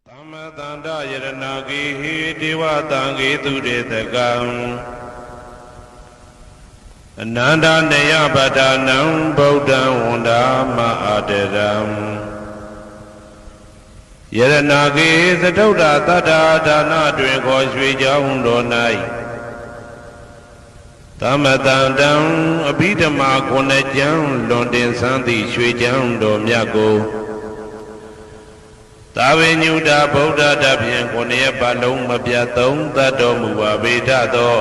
Tamma tanda yaranagi dewa tangi tudetagam Ananda neya badanam Buddha wanda ma'adaram Yaranagi satauda tada dana tuyên kho suy jaung đồ này Tamma tandam abhidhamma kone jang luân tiền sáng thị suy jaung đồမြတ်ကိုသာဝေညုတာဗုဒ္ဓတဖြင့်ကိုယ်ရဲ့ပါလုံးမပြတ်သုံးသတ်တော်မူပါဗေဒသော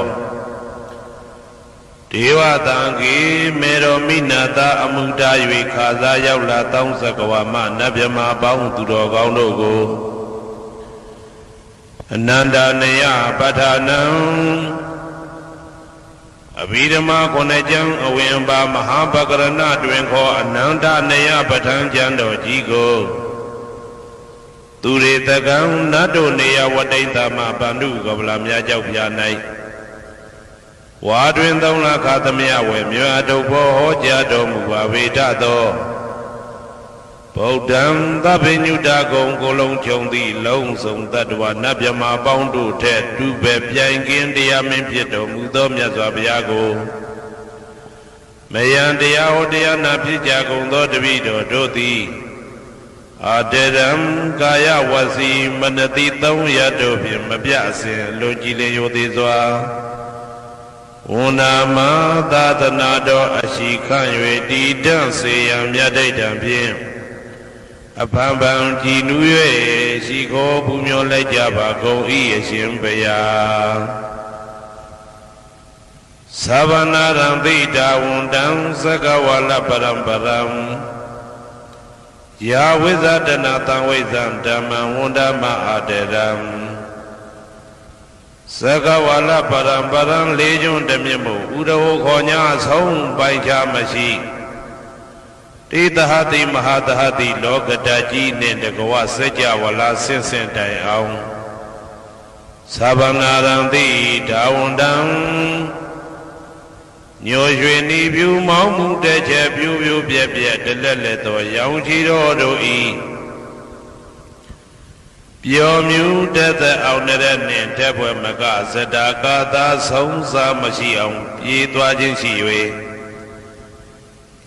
ဒေဝတံကေမေရောမိနာတာအမှုတာ၍ခါစားရောက်လာတောင်းစကဝါမနတ်မြမပေါင်းသူတော်ကောင်းတို့ကိုအနန္တနယပဋ္ဌာနံအဘိဓမ္မာခုနှစ်ကျမ်းအဝင်ပါမဟာပကရဏတွင်ခေါ်အနန္တနယပဋ္ဌာန်းကျမ်းတော်ကြီးကိုသူရေတကံနတ်တို့နေယဝတိတမဗန္ဓုကဗလာမြတ်ကြောက်ပြ၌ဝါတွင်သုံးလခါသမယဝေမြတ်တို့ဘောဟောကြားတော်မူပါဝေဒသောဗုဒ္ဓံသဗ္ဗညုတကုံကိုလုံးခြုံသည့်လုံးစုံတတ္တဝနတ်မြမပေါင်းတို့ထက်တူပဲပြိုင်ကင်းတရားမင်းဖြစ်တော်မူသောမြတ်စွာဘုရားကိုမယံတရားဟောတရားနာဖြစ်ကြကုန်သောတပည့်တော်တို့သည်အာတရံကာယဝစီမနတိသုံးရတို့ဖြင့်မပြအစဉ်လူကြည်လင်ရိုသေစွာဝန္နာမသာသနာတော်အရှိခန့်၍တည်တံ့စေရန်မြတ်ဒိဋ္ဌံဖြင့်အဖန်ဖန်ကြည်နူး၍ရှိခိုးပူမျောလိုက်ကြပါကုန်၏အရှင်ဘုရားသဗ္ဗနာရံသိတာဝန္တံသကဝါလပရံပရံယာဝိဇဒနာတံဝိဇံဓမ္မံဝန္ဒမအာတရံသကဝါလပရံပရံလေးကျွန်းတမြင့်မို့ဥဒဝခေါ်ညာဆုံးပိုင်ချမရှိတိတဟတိမဟာတဟတိလောကတကြီးနှင့်တကဝစัจ java လာဆင့်ဆင့်တိုင်အောင်သဗ္ဗနာရံတိဒါဝန္တံညိုရွှေနီပြူမောင်းမှုတဲ့ချက်ပြူပြူပြက်ပြက်တလက်လက်သောရောင်ချီတော်တို့ဤပျော်မြူတသက်အောင်တဲ့နှင့်တက်ပွဲမကဇတာကာသာဆုံးစားမရှိအောင်ပြေးသွားခြင်းရှိ၍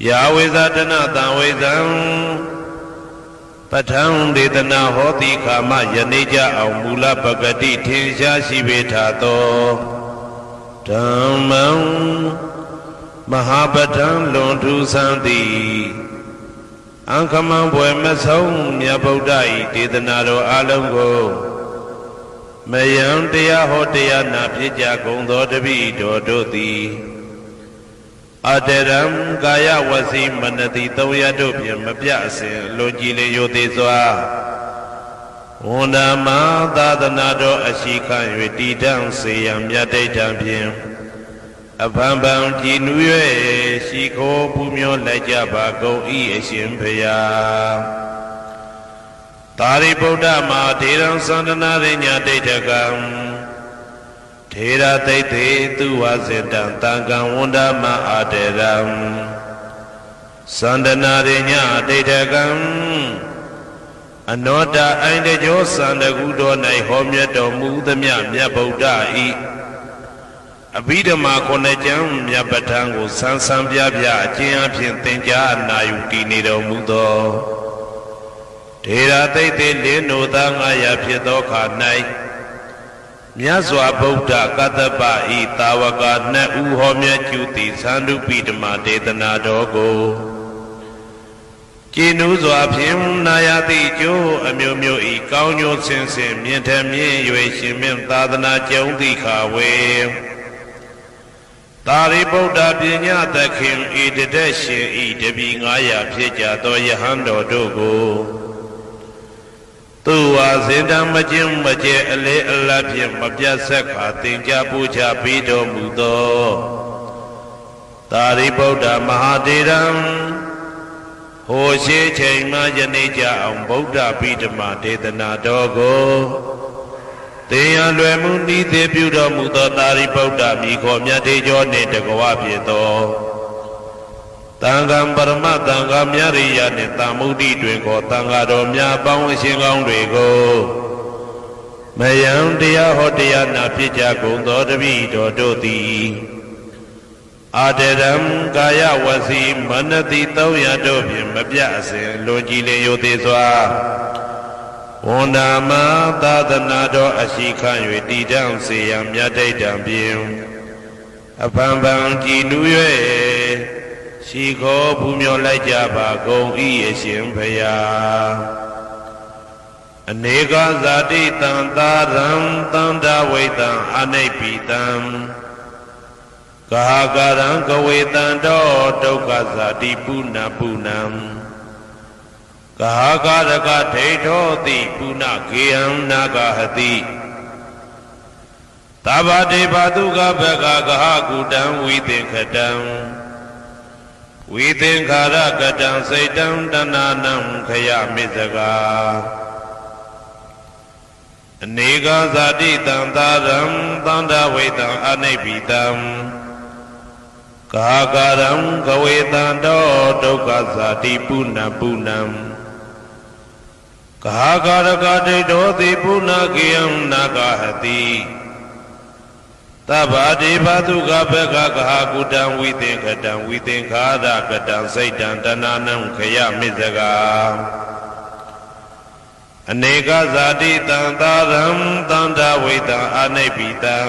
ယာဝေဇဒနာတံဝေဇံပဋ္ဌံဒေသနာဟောတိခာမယနေ့ကြအောင်မူလပဂတိထင်ရှားရှိပေထာသောဓမ္မံမဟာပဋ္ဌံလွန်ထူးဆန်းသည်အံခမံဘွယ်မဆုံးမြတ်ဗုဒ္ဓ၏ဒေသနာတော်အလုံးကိုမယံတရားဟောတရားနာဖြစ်ကြကုန်သောတပည့်တော်တို့သည်အတရံကာယဝစီမနတိသုံးရတို့ဖြင့်မပြအစဉ်လွန်ကြည်လင်ရိုသေစွာဝန္ဒမသာသနာတော်အရှိခန့်၍တည်တံ့စေရန်မြတ်ဒိဋ္ဌံဖြင့်အဖန်ဖန်ကြည်နူး၍ရှိခိုးပူမျောလိုက်ကြပါကုန်၏အရှင်ဘုရားသာရိပုတ္တမဟာထေရံသန္တနာရိညာဒိဋ္ဌကံထေရသိတ္တေသူဝစေတံတံကံဝန္ဒမအာတေရံသန္တနာရိညာဒိဋ္ဌကံအနောတအိုင်တကြောသန္တကုတော်၌ဟောမြတ်တော်မူသမျှမြတ်ဗုဒ္ဓ၏အဘိဓမ္မာခုနှစ်ကျမ်းမြတ်ပဋ္ဌာန်းကိုဆန်းဆန်းပြပြအကျဉ်းအဖြစ်သင်ကြားအနာယူတည်နေတော်မူသောထေရသိတ္တေလင်းနိုသာ900ဖြစ်သောခါ၌မြတ်စွာဘုရားကတ္တပဤတာဝကနှစ်ဦးဟောမြတ်ကျူသည်သန္ဓုပိဓမ္မာဒေသနာတော်ကိုကျင့်ဥစွာဖြင့်နာယတိကျိုးအမျိုးမျိုးဤကောင်းကျိုးဆင်းဆင်းမြင့်ထမြင့်၍ရှင်မြင့်သာသနာကျုံတိခါဝေသာရိပုတ္တပညာသခင်ဤတသက်ရှင်ဤတပည့်900ဖြစ်ကြသောယဟန်တော်တို့ကိုသူဝါစင်တံမကျင်းမကျဲအလေအလတ်ဖြင့်မပြတ်ဆက်ခါသင်ကြားပူချပေးတော်မူသောသာရိပုတ္တမဟာထေရံဟိုရှိချိန်မှယနေ့ကြအောင်ဗုဒ္ဓဗိဓမ္မာဒေသနာတော်ကိုသင်ရလွယ်မှုဤသေးပြုတော်မူသောသာရိပုတ္တမိခေါ်မြတ်ထေကျော်နှင့်တကဝဖြစ်သော တန်ခါပရမတန်ခါမြရိယနှင့်တမုဒ္ဒိတွင်ကိုတန်ခါတော်များပေါင်းအရှင်ကောင်းတွေကိုမယံတရားဟောတရားနာဖြစ်ကြကုန်သောတပည့်တော်တို့သည်အာတရံကာယဝစီမနတိ300တို့ဖြင့်မပြတ်အစဉ်လွန်ကြည်လင်ယိုသေးစွာဝန္ဒာမသာသနာတော်အရှိခံ၍တည်တံ့စေရန်မြတ်ဒိဋ္ဌံဖြင့်အဖန်ဖန်ကြည်နူး၍ရှိခိုးပူမျောလိုက်ကြပါကုန်၏အရှင်ဘုရားအနေကဇာတိတံသာရံတန္တဝိတံအနိဗ္ဗိတံကာကရံကဝေတံတောဒုက္ခဇာတိပုဏ္ဏပုဏ္ဏံကာကရကဒိဋ္ဌောတိပုဏ္ဏကေယံနာဂဟတိသဗ္ဗတေဘတုကဘဂကဟကုတံဝိသင်္ခတံဝိသင်္ခာရကတံစိတ်တံတဏနံခယမိစကာအနေကဇာတိတံသာရံသန္တဝိတံအနိဗ္ဗိတံကာကရံကဝေတံတောဒုက္ခဇာတိပုဏ္ဏပုဏ္ဏံကာကရကဒိဋ္ဌောတိပုဏ္ဏကေယံနာဂဟတိသဗ္ဗတေဘတုကဘဂကဟကုတံဝိသင်္ခတံဝိသင်္ခာရကတံစိတ်တံတဏနံခယမိစကာအနေကဇာတိတံသာရံသန္တဝိတံအနိဗ္ဗိတံ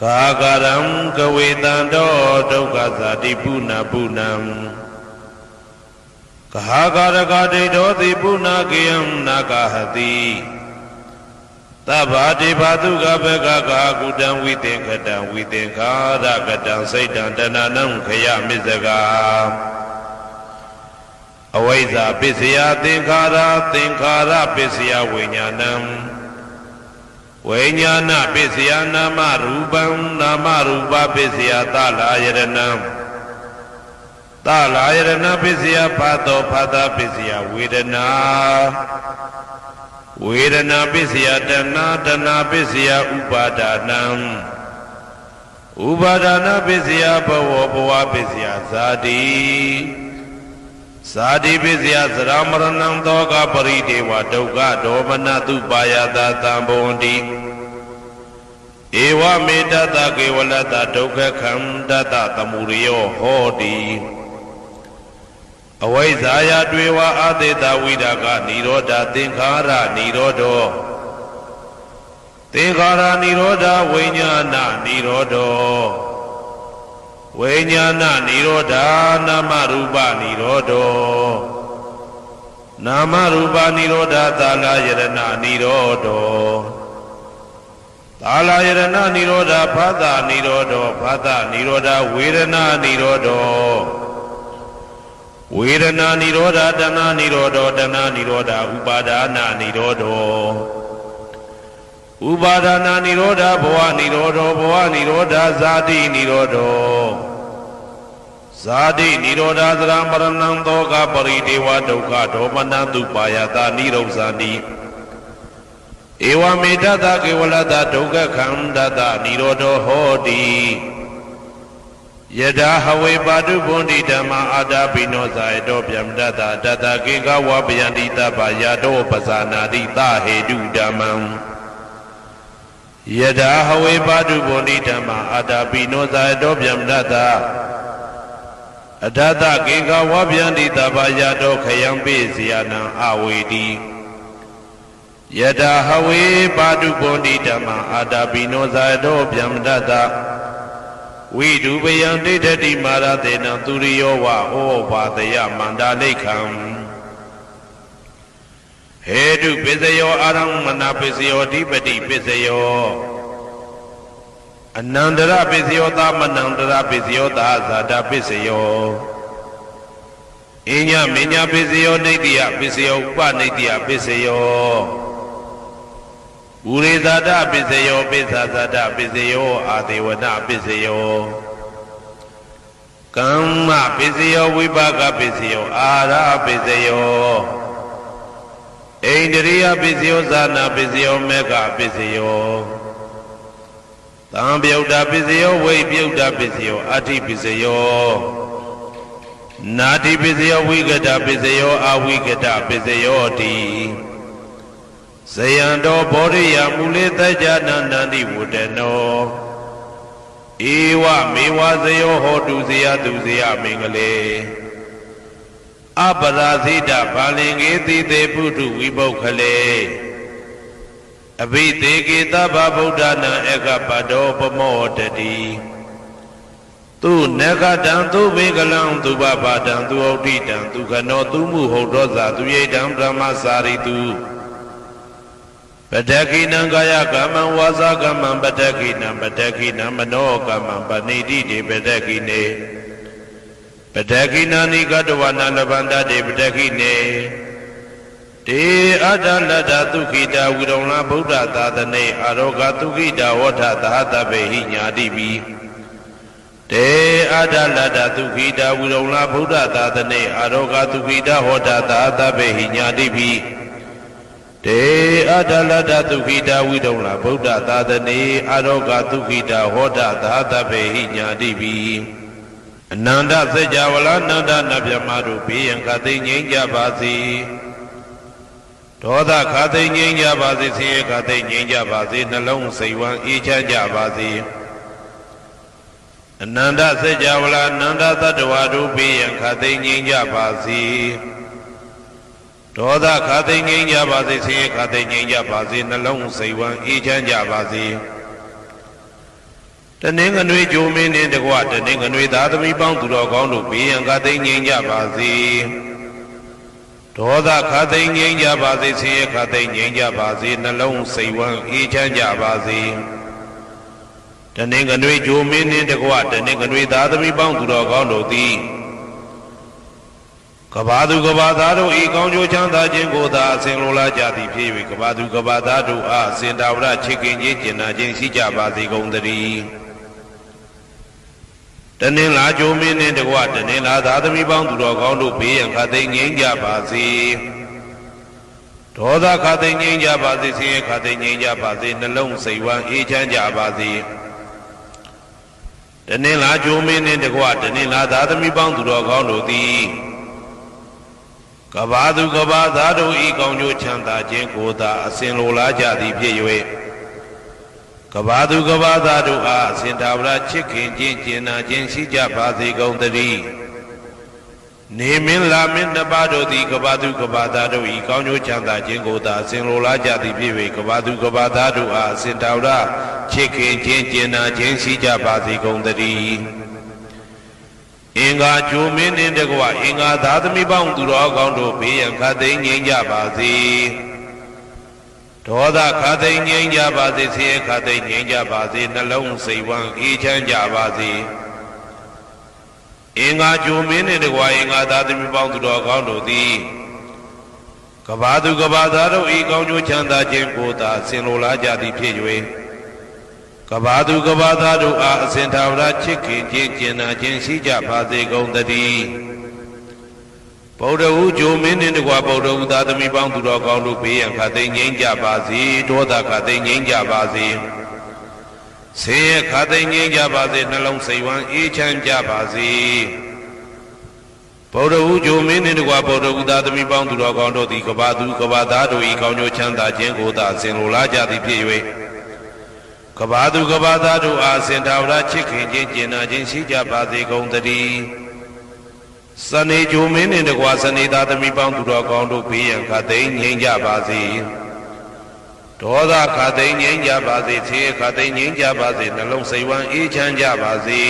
ကာကရံကဝေတံတောဒုက္ခဇာတိပုဏ္ဏပုဏ္ဏံကာကရကဒိဋ္ဌောတိပုဏ္ဏကေယံနာဂဟတိသဗ္ဗတေဘတုကဘဂကကုတံဝိသင်္ခတံဝိသင်္ခာရကတံစိတ်တံတဏနံခယမိစကာအဝိဇ္ဇာပစ္စယသင်္ခါရသင်္ခါရပစ္စယဝိညာဏံဝိညာဏပစ္စယနာမရူပံနာမရူပပစ္စယသလာယရဏံသလာယရဏပစ္စယဖတ်သောဖတ်တာပစ္စယဝေဒနာဝေဒနာပစ္စယတဏတဏပစ္စယဥပါဒနာဥပါဒနာပစ္စယဘဝဘဝပစ္စယဇာတိဇာတိပစ္စယသရမရဏံသောကပရိဒေဝဒုက္ခဒေါမနတုပါယတာသံဘဝန္တိဧဝမေတ္တကေဝလတဒုက္ခခန္တတသမုရိယောဟောတိအဝိဇ္ဇာယတွေဝအာသေတဝိဒါကនិရောဓသင်္ခါရនិရောဓောသင်္ခါရនិရောဓဝိညာဏនិရောဓောဝိညာဏនិရောဓနာမရူပនិရောဓောနာမရူပនិရောဓသာလယရဏនិရောဓောသာလယရဏនិရောဓဖသនិရောဓောဖသនិရောဓဝေဒနာនិရောဓောဝေဒနာនិရောဓတဏនិရောဓောတဏនិရောဓဥပါဒနာនិရောဓောဥပါဒနာនិရောဓဘဝនិရောဓောဘဝនិရောဓဇာတိនិရောဓောဇာတိនិရောဓသရမရဏံသောကပရိဒေဝဒုက္ခဒေါမနတုပါယတာនិရောဇာတိဧဝမေတ္တကေဝလတဒုက္ခခန္တတនិရောဓောဟောတိယထာဟဝေပါတုဗုန်တိဓမ္မာအာတာပိနောဇာယတောဗျမတတတတကေကဝပယန္တိတပ္ပယာတောပဇာနာတိသဟေတုဓမ္မံယထာဟဝေပါတုဗုန်တိဓမ္မာအာတာပိနောဇာယတောဗျမတတအထတကေကဝပယန္တိတပ္ပယာတောခယံပိစီယနံအဝေတိယထာဟဝေပါတုဗုန်တိဓမ္မာအာတာပိနောဇာယတောဗျမတတဝိဒုပယံဒိဋ္ဌတိမာရတေနံသူရိယောဝဩဘာတယမန္တာလိခံဟေတုပစ္စယောအာရမဏပစ္စယောဓိပတိပစ္စယောအနန္တရပစ္စယောသမနန္တရပစ္စယောသာဇာတပစ္စယောအညမညပစ္စယောနိတ္တိယပစ္စယောဥပနိတ္တိယပစ္စယောဘူရိဇာတပစ္စယောပိစ္ဆာဇာတပစ္စယောအာဒေဝနပစ္စယောကမ္မပစ္စယောဝိပါကပစ္စယောအာရပစ္စယောဣန္ဒရိယပစ္စယောဇာနာပစ္စယောမေဃပစ္စယောသံပြုတ်တာပစ္စယောဝိပြုတ်တာပစ္စယောအဋ္ဌိပစ္စယော နာတိပစ္စယောဝိကတပစ္စယောအဝိကတပစ္စယောတိဇယံတော်ဘောရိယမူလေတကြနန္တန္တိဝတ္တနောဧဝမေဝဇယောဟောတုဇယတုဇယမင်္ဂလေအပရာဇိတဘာလင်္ကေတိတေပုထုဝိပုခ္ခလေအဘိသေကေတဗ္ဗဗုဒ္ဓနာဧကပတောပမောတတိသူနဂတံသူဘေကလံသူဘဘာတံသူဩဋ္ဌိတံသူခနောသူမှုဟုတ်သောဇာသူယေတံဗြဟ္မစာရိတုပတ္တကိနံကာယကမ္မံဝါစာကမ္မံပတ္တကိနံပတ္တကိနံမနောကမ္မံပဏိတိတေပတ္တကိနေပတ္တကိနာနိကတဝနာလဗန္တတေပတ္တကိနေတေအတ္တလတ္တသုခိတာဝိရုံလဗုဒ္ဓသာသနေအာရောဂသုခိတာဝဋ္ဌသာသဗ္ဗေဟိညာတိပိတေအတ္တလတ္တသုခိတာဝိရုံလဗုဒ္ဓသာသနေအာရောဂသုခိတာဟောတာသာသဗ္ဗေဟိညာတိပိတေအတ္တလတ္တသုခိတာဝိရုံလဗုဒ္ဓသာသနေအာရောဂသုခိတာဟောတာသာသဗ္ဗေဟိညာတိပိအနန္တစัจ java လာနန္ဒနဗျမတို့ဘေးရန်ခသိငြိမ်းကြပါစေဒေါသခသိငြိမ်းကြပါစေဆင်းရဲခသိငြိမ်းကြပါစေနှလုံးစိတ်ဝမ်းအေးချမ်းကြပါစေအနန္တစัจ java လာနန္ဒသတ္တဝါတို့ဘေးရန်ခသိငြိမ်းကြပါစေဒေါသခသိငြိမ်းကြပါစေဆင်းရဲခသိငြိမ်းကြပါစေနှလုံးစိတ်ဝမ်းအေးချမ်းကြပါစေတနင်္ဂနွေဂျိုမင်းနှင့်တကွတနင်္ဂနွေသားသမီးပေါင်းသူတော်ကောင်းတို့ဘေးရန်ခသိငြိမ်းကြပါစေဒေါသခသိငြိမ်းကြပါစေဆင်းရဲခသိငြိမ်းကြပါစေနှလုံးစိတ်ဝမ်းအေးချမ်းကြပါစေတနင်္ဂနွေဂျိုမင်းနှင့်တကွတနင်္ဂနွေသားသမီးပေါင်းသူတော်ကောင်းတို့သည်ကဘာသူကဘာသားတို့ဤကောင်းကျိုးချမ်းသာခြင်းကိုသာအစဉ်လိုလားကြသည်ဖြစ်၍ကဘာသူကဘာသားတို့အားအစဉ်တာဝရချစ်ခင်ခြင်းကျင်နာခြင်းရှိကြပါစေကုန်သတည်းတနင်္လာဂျိုမင်းနှင့်တကွတနင်္လာသားသမီးပေါင်းသူတော်ကောင်းတို့ဘေးရန်ခသိငြိမ်းကြပါစေဒေါသခသိငြိမ်းကြပါစေဆင်းရဲခသိငြိမ်းကြပါစေနှလုံးစိတ်ဝမ်းအေးချမ်းကြပါစေတနင်္လာဂျိုမင်းနှင့်တကွတနင်္လာသားသမီးပေါင်းသူတော်ကောင်းတို့သည်ကဘာသူကဘာသားတို့ဤကောင်းကျိုးချမ်းသာခြင်းကိုသာအစဉ်လိုလားကြသည်ဖြစ်၍ကဘာသူကဘာသားတို့အားအစဉ်တာဝရချစ်ခင်ခြင်းကျင်နာခြင်းရှိကြပါစေကုန်သတည်းနေမင်းလာမင်းနှစ်ပါးတို့သည်ကဘာသူကဘာသားတို့ဤကောင်းကျိုးချမ်းသာခြင်းကိုသာအစဉ်လိုလားကြသည်ဖြစ်၍ကဘာသူကဘာသားတို့အားအစဉ်တာဝရချစ်ခင်ခြင်းကျင်နာခြင်းရှိကြပါစေကုန်သတည်းအင်္ဂါဂျိုမင်းနှင့်တကွအင်္ဂါသားသမီးပေါင်းသူတော်ကောင်းတို့ဘေးရန်ခသိငြိမ်းကြပါစေဒေါသခသိငြိမ်းကြပါစေဆင်းရဲခသိငြိမ်းကြပါစေနှလုံးစိတ်ဝမ်းအေးချမ်းကြပါစေအင်္ဂါဂျိုမင်းနှင့်တကွအင်္ဂါသားသမီးပေါင်းသူတော်ကောင်းတို့သည်ကဘာသူကဘာသားတို့ဤကောင်းကျိုးချမ်းသာခြင်းကိုသာဆင်လိုလားကြသည်ဖြစ်၍ကဘာသူကဘာသားတို့အားအစဉ်သာဝရချစ်ခင်ခြင်းကျင်နာခြင်းရှိကြပါစေကုန်သတည်းဗုဒ္ဓဟူဂျိုမင်းနှင့်တကွဗုဒ္ဓဟူသားသမီးပေါင်းသူတော်ကောင်းတို့ဘေးရန်ခသိငြိမ်းကြပါစေဒေါသခသိငြိမ်းကြပါစေဆင်းရဲခသိငြိမ်းကြပါစေနှလုံးစိတ်ဝမ်းအေးချမ်းကြပါစေဗုဒ္ဓဟူဂျိုမင်းနှင့်တကွဗုဒ္ဓဟူသားသမီးပေါင်းသူတော်ကောင်းတို့သည်ကဘာသူကဘာသားတို့ဤကောင်းကျိုးချမ်းသာခြင်းကိုသာဆင်လိုလားကြသည်ဖြစ်၍ကဘာသူကဘာသားတို့အားစင်တာဝရချစ်ခင်ခြင်းကျင်နာခြင်းရှိကြပါစေကုန်သတည်းစနေဂျိုမင်းနှင့်တကွစနေသားသမီးပေါင်းသူတော်ကောင်းတို့ဘေးရန်ခသိငြိမ်းကြပါစေဒေါသခသိငြိမ်းကြပါစေဆင်းရဲခသိငြိမ်းကြပါစေနှလုံးစိတ်ဝမ်းအေးချမ်းကြပါစေ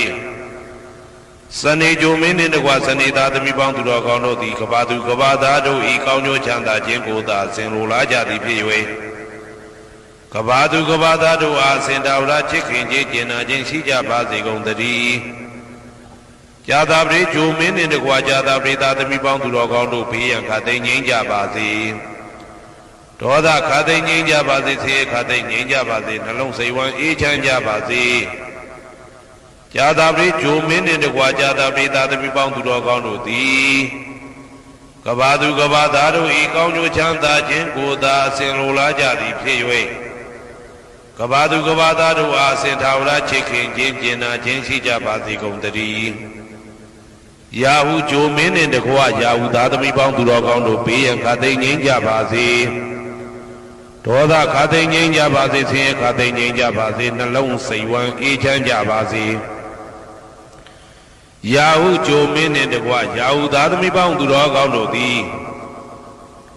စနေဂျိုမင်းနှင့်တကွစနေသားသမီးပေါင်းသူတော်ကောင်းတို့သည်ကဘာသူကဘာသားတို့ဤကောင်းကျိုးချမ်းသာခြင်းကိုသာဆင်လိုလားကြသည်ဖြစ်၍ကဘာသူကဘာသားတို့အားစင်တာဝရချစ်ခင်ခြင်းကျင်နာခြင်းရှိကြပါစေကုန်သတည်းကြာသာပရိဂျိုမင်းနှင့်တကွာကြာသာပရိသားသမီးပေါင်းသူတော်ကောင်းတို့ဘေးရန်ခသိငြိမ်းကြပါစေဒေါသခသိငြိမ်းကြပါစေဆင်းရဲခသိငြိမ်းကြပါစေနှလုံးစိတ်ဝမ်းအေးချမ်းကြပါစေကြာသာပရိဂျိုမင်းနှင့်တကွာကြာသာပရိသားသမီးပေါင်းသူတော်ကောင်းတို့သည်ကဘာသူကဘာသားတို့ဤကောင်းကျိုးချမ်းသာခြင်းကိုသာအစဉ်လိုလားကြသည်ဖြစ်၍ကဘာသူကဘာသားတို့အားစင်ထာဝရချစ်ခင်ခြင်းကျင်နာခြင်းရှိကြပါစေကုန်သတည်း ရာဟုဂျိုမင်းနှင့်တကွရာဟုသားသမီးပေါင်းသူတော်ကောင်းတို့ဘေးရန်ခါသိမ်းငြိမ်းကြပါစေဒေါသခါသိမ်းငြိမ်းကြပါစေဆင်းရဲခါသိမ်းငြိမ်းကြပါစေနှလုံးစိတ်ဝမ်းအေးချမ်းကြပါစေရာဟုဂျိုမင်းနှင့်တကွရာဟုသားသမီးပေါင်းသူတော်ကောင်းတို့သည်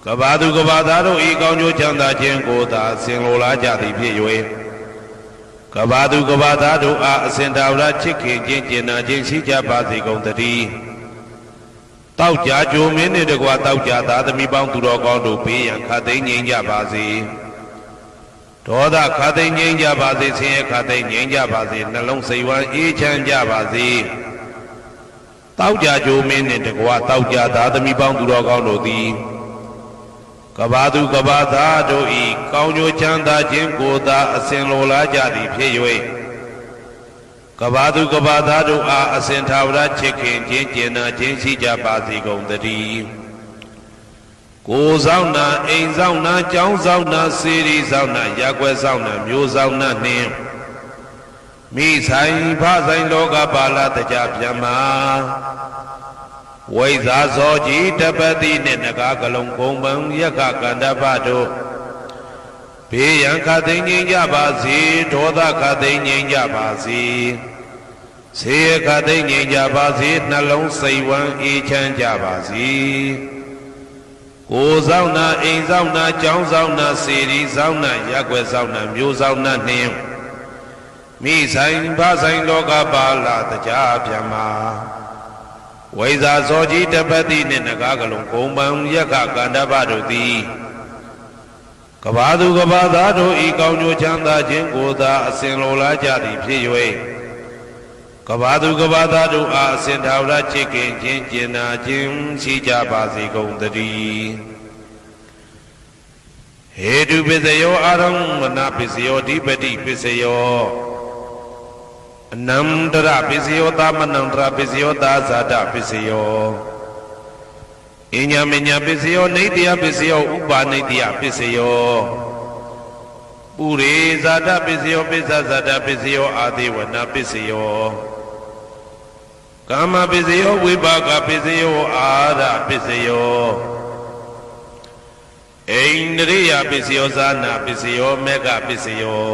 ကဘာသူကဘာသားတို့ဤကောင်းကျိုးချမ်းသာခြင်းကိုသာဆင်လိုလားကြသည်ဖြစ်၍ကဘာသူကဘာသားတို့အားအစဉ်တာဝရချစ်ခင်ခြင်းကျင်နာခြင်းရှိကြပါစေကုန်သတည်းတောက်ကြကြိုမင်းနှင့်တကွတောက်ကြသားသမီးပေါင်းသူတော်ကောင်းတို့ဘေးရန်ခါသိမ်းငြိမ်းကြပါစေဒေါသခါသိမ်းငြိမ်းကြပါစေဆင်းရဲခါသိမ်းငြိမ်းကြပါစေနှလုံးစိတ်ဝမ်းအေးချမ်းကြပါစေတောက်ကြကြိုမင်းနှင့်တကွတောက်ကြသားသမီးပေါင်းသူတော်ကောင်းတို့သည်ကဘာသူကဘာသားတို့ဤကောင်းကျိုးချမ်းသာခြင်းကိုသာအစဉ်လိုလားကြသည်ဖြစ်၍ကဘာသူကဘာသားတို့အားအစဉ်ထာဝရချစ်ခင်ခြင်းကျင်နာခြင်းရှိကြပါစေကုန်သတည်းကိုယ်ဆောင်နာအိမ်ဆောင်နာကျောင်းဆောင်နာစေရီဆောင်နာရပ်ကွက်ဆောင်နာမျိုးဆောင်နာနှင့်မိဆိုင်ဖဆိုင်လောကပါဠတကြပြန်မှာဝိဇာဇောကြီးတပတိနှင့်နဂါကလုံးကုံပံယက္ခကန္တပတို့ဘေးရန်ခသိမ်းငြိမ်းကြပါစေဒေါသခသိမ်းငြိမ်းကြပါစေဆေးခသိမ်းငြိမ်းကြပါစေနှလုံးစိတ်ဝမ်းအေးချမ်းကြပါစေကိုယ်ဆောင်နာအိမ်ဆောင်နာကျောင်းဆောင်နာစေရီဆောင်နာရပ်ကွက်ဆောင်နာမျိုးဆောင်နာနှင့်မိဆိုင်ဖဆိုင်လောကပါဠတကြပြန်မှာဝိဇာဇောကြီးတပတိနှင့်နဂါကလုံးကုံပံယက္ခကန္တပတို့သည်ကဘာသူကဘာသားတို့ဤကောင်းကျိုးချမ်းသာခြင်းကိုသာအစဉ်လိုလားကြသည်ဖြစ်၍ကဘာသူကဘာသားတို့အားအစဉ်ထာဝရချစ်ခင်ခြင်းကျင်နာခြင်းရှိကြပါစေကုန်သတည်းဟေတုပစ္စယောအာရမဏပစ္စယောဓိပတိပစ္စယောအနန္တရပစ္စယောသမနန္တရပစ္စယောသာဇာတပစ္စယောအညမညပစ္စယောနေတယပစ္စယောဥပါနေတယပစ္စယောပုရိဇာတပစ္စယောပိစ္ဆဇာတပစ္စယောအာသေဝနာပစ္စယောကာမပစ္စယောဝိပါကပစ္စယောအာရပစ္စယောဣန္ဒြိယပစ္စယောဇာနာပစ္စယောမေဃပစ္စယော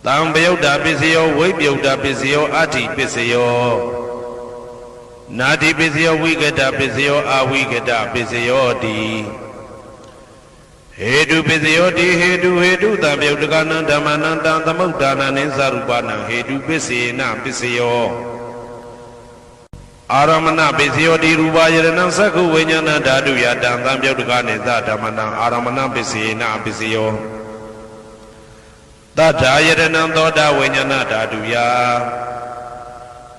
တံပယုတ်တာပစ္စယောဝိပယုတ်တာပစ္စယောအဋ္ဌိပစ္စယောနာတိပစ္စယောဝိကတပစ္စယောအဝိကတပစ္စယောတိဟေတုပစ္စယောတိဟေတုတံပယုတ်တကနံဓမ္မနံတံသမုဒ္ဒါနံနိသရူပနံဟေတုပစ္စေနပစ္စယောအာရမဏပစ္စယောတိရူပယရဏံသက္ခုဝိညာဏဓာတုယတံသံပယုတ်တကနိသဓမ္မနံအာရမဏပစ္စေနပစ္စယောတထာယရဏံသောတာဝိညာဏဓာတုယ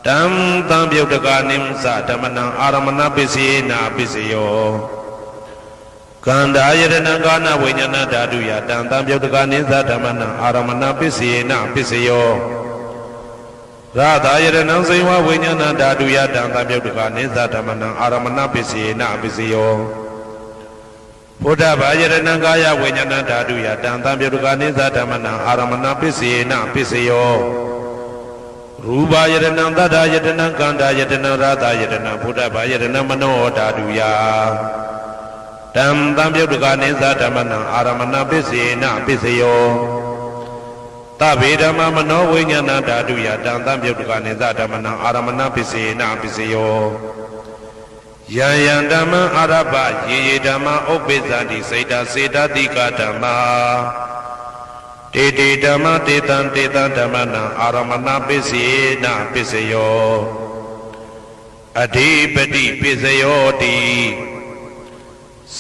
တံသံပယုတ်တကနိသဓမ္မနံအာရမဏပစ္စေနပစ္စယောကန္တာယရဏံကာနဝိညာဏဓာတုယတံသံပယုတ်တကနိသဓမ္မနံအာရမဏပစ္စေနပစ္စယောရသာယရဏံဇိဝဝိညာဏဓာတုယတံသံပယုတ်တကနိသဓမ္မနံအာရမဏပစ္စေနပစ္စယောဘုဒ္ဓဘာယရဏံကာယဝိညာဏဓာတုယတံသံပယုတ်တကနိသဓမ္မနံအာရမဏပစ္စေနပစ္စယောရူပယရဏံသတ္တယတနံကန္တာယတနံရသာယတနံဘုဒ္ဓဘာယရဏံမနောဓာတုယတံသံပယုတ်တကနိသဓမ္မနံအာရမဏပစ္စေနပစ္စယောသဗ္ဗေဓမ္မမနောဝိညာဏဓာတုယတံသံပယုတ်တကနိသဓမ္မနံအာရမဏပစ္စေနပစ္စယောယံယံဓမ္မအာရပယေယေဓမ္မဥပ္ပိသတိစိတ်တစေတတိကဓမ္မတေတေဓမ္မတေတံဓမ္မနံအာရမဏပစ္စေနပစ္စယောအဓိပတိပစ္စယောတိ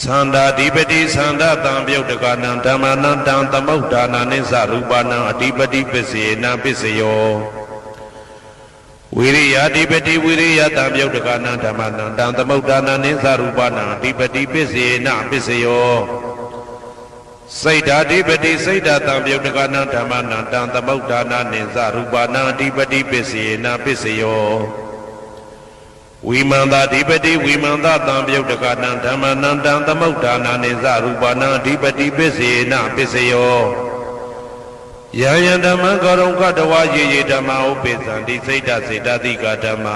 သန္တာဓိပတိသန္တာတံပယုတ်တကနံဓမ္မနံတံသမုဒ္ဒါနာနိသရူပနံအဓိပတိပစ္စေနပစ္စယောဝိရိယဓိပတိဝိရိယတံပယုတ်တကနံဓမ္မနံတံသမုဒ္ဒါနာနိသရူပနံအဓိပတိပစ္စေနပစ္စယောစိတ်ဓာဓိပတိစိတ်ဓာတံပယုတ်တကနံဓမ္မနံတံသမုဒ္ဒါနာနိသရူပနံအဓိပတိပစ္စေနပစ္စယောဝိမန္တာဓိပတိဝိမန္တာတံပယုတ်တကနံဓမ္မနံတံသမုဒ္ဒါနာနိသရူပနံအဓိပတိပစ္စေနပစ္စယောယံယံဓမ္မံကရုံကတဝါယေယေဓမ္မဥပိသံတိစိတ်တစေတတိကဓမ္မ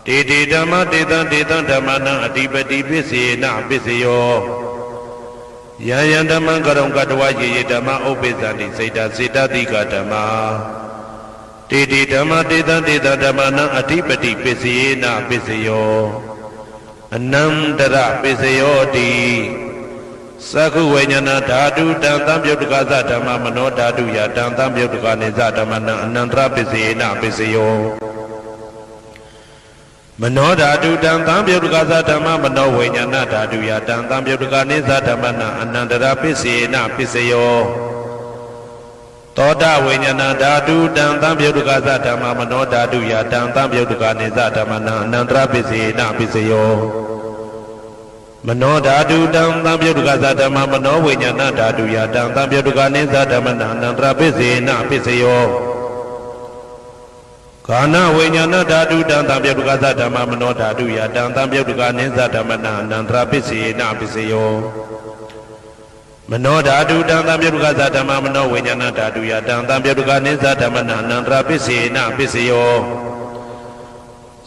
တေတေဓမ္မတေတံဓမ္မနံအတိပတိပစ္စေနပစ္စယောယံယံဓမ္မံကရုံကတဝယေယေဓမ္မဥပ္ပဇ္ဇတိစေတစေတတိကဓမ္မာတေတေဓမ္မတေတံဓမ္မနံအတိပတိပစ္စေနပစ္စယောအနန္တရပစ္စယောတိသက္ခုဝိညာဏဓာတုတံသံပြုတ်တကသဓမ္မမနောဓာတုယတံသံပြုတ်တကနေသဓမ္မနံအနန္တရပစ္စေနပစ္စယောမနောဓာတုတံသံပြုတ်တကသဓမ္မမနောဝိညာဏဓာတုယတံသံပြုတ်တကနေသဓမ္မနံအနန္တရပစ္စေနပစ္စယောသောတဝိညာဏဓာတုတံသံပြုတ်တကသဓမ္မမနောဓာတုယတံသံပြုတ်တကနေသဓမ္မနံအနန္တရပစ္စေနပစ္စယောမနောဓာတုတံသံပြုတ်တကသဓမ္မမနောဝိညာဏဓာတုယတံသံပြုတ်တကနေသဓမ္မနံအနန္တရပစ္စေနပစ္စယောကာနဝိညာဏဓာတုတံသံပြုတ်တကသဓမ္မမနောဓာတုယတံသံပြုတ်တကနေသဓမ္မနံအနန္တရပစ္စေနပစ္စယောမနောဓာတုတံသံပြုတ်တကသဓမ္မမနောဝိညာဏဓာတုယတံသံပြုတ်တကနေသဓမ္မနံအနန္တရပစ္စေနပစ္စယော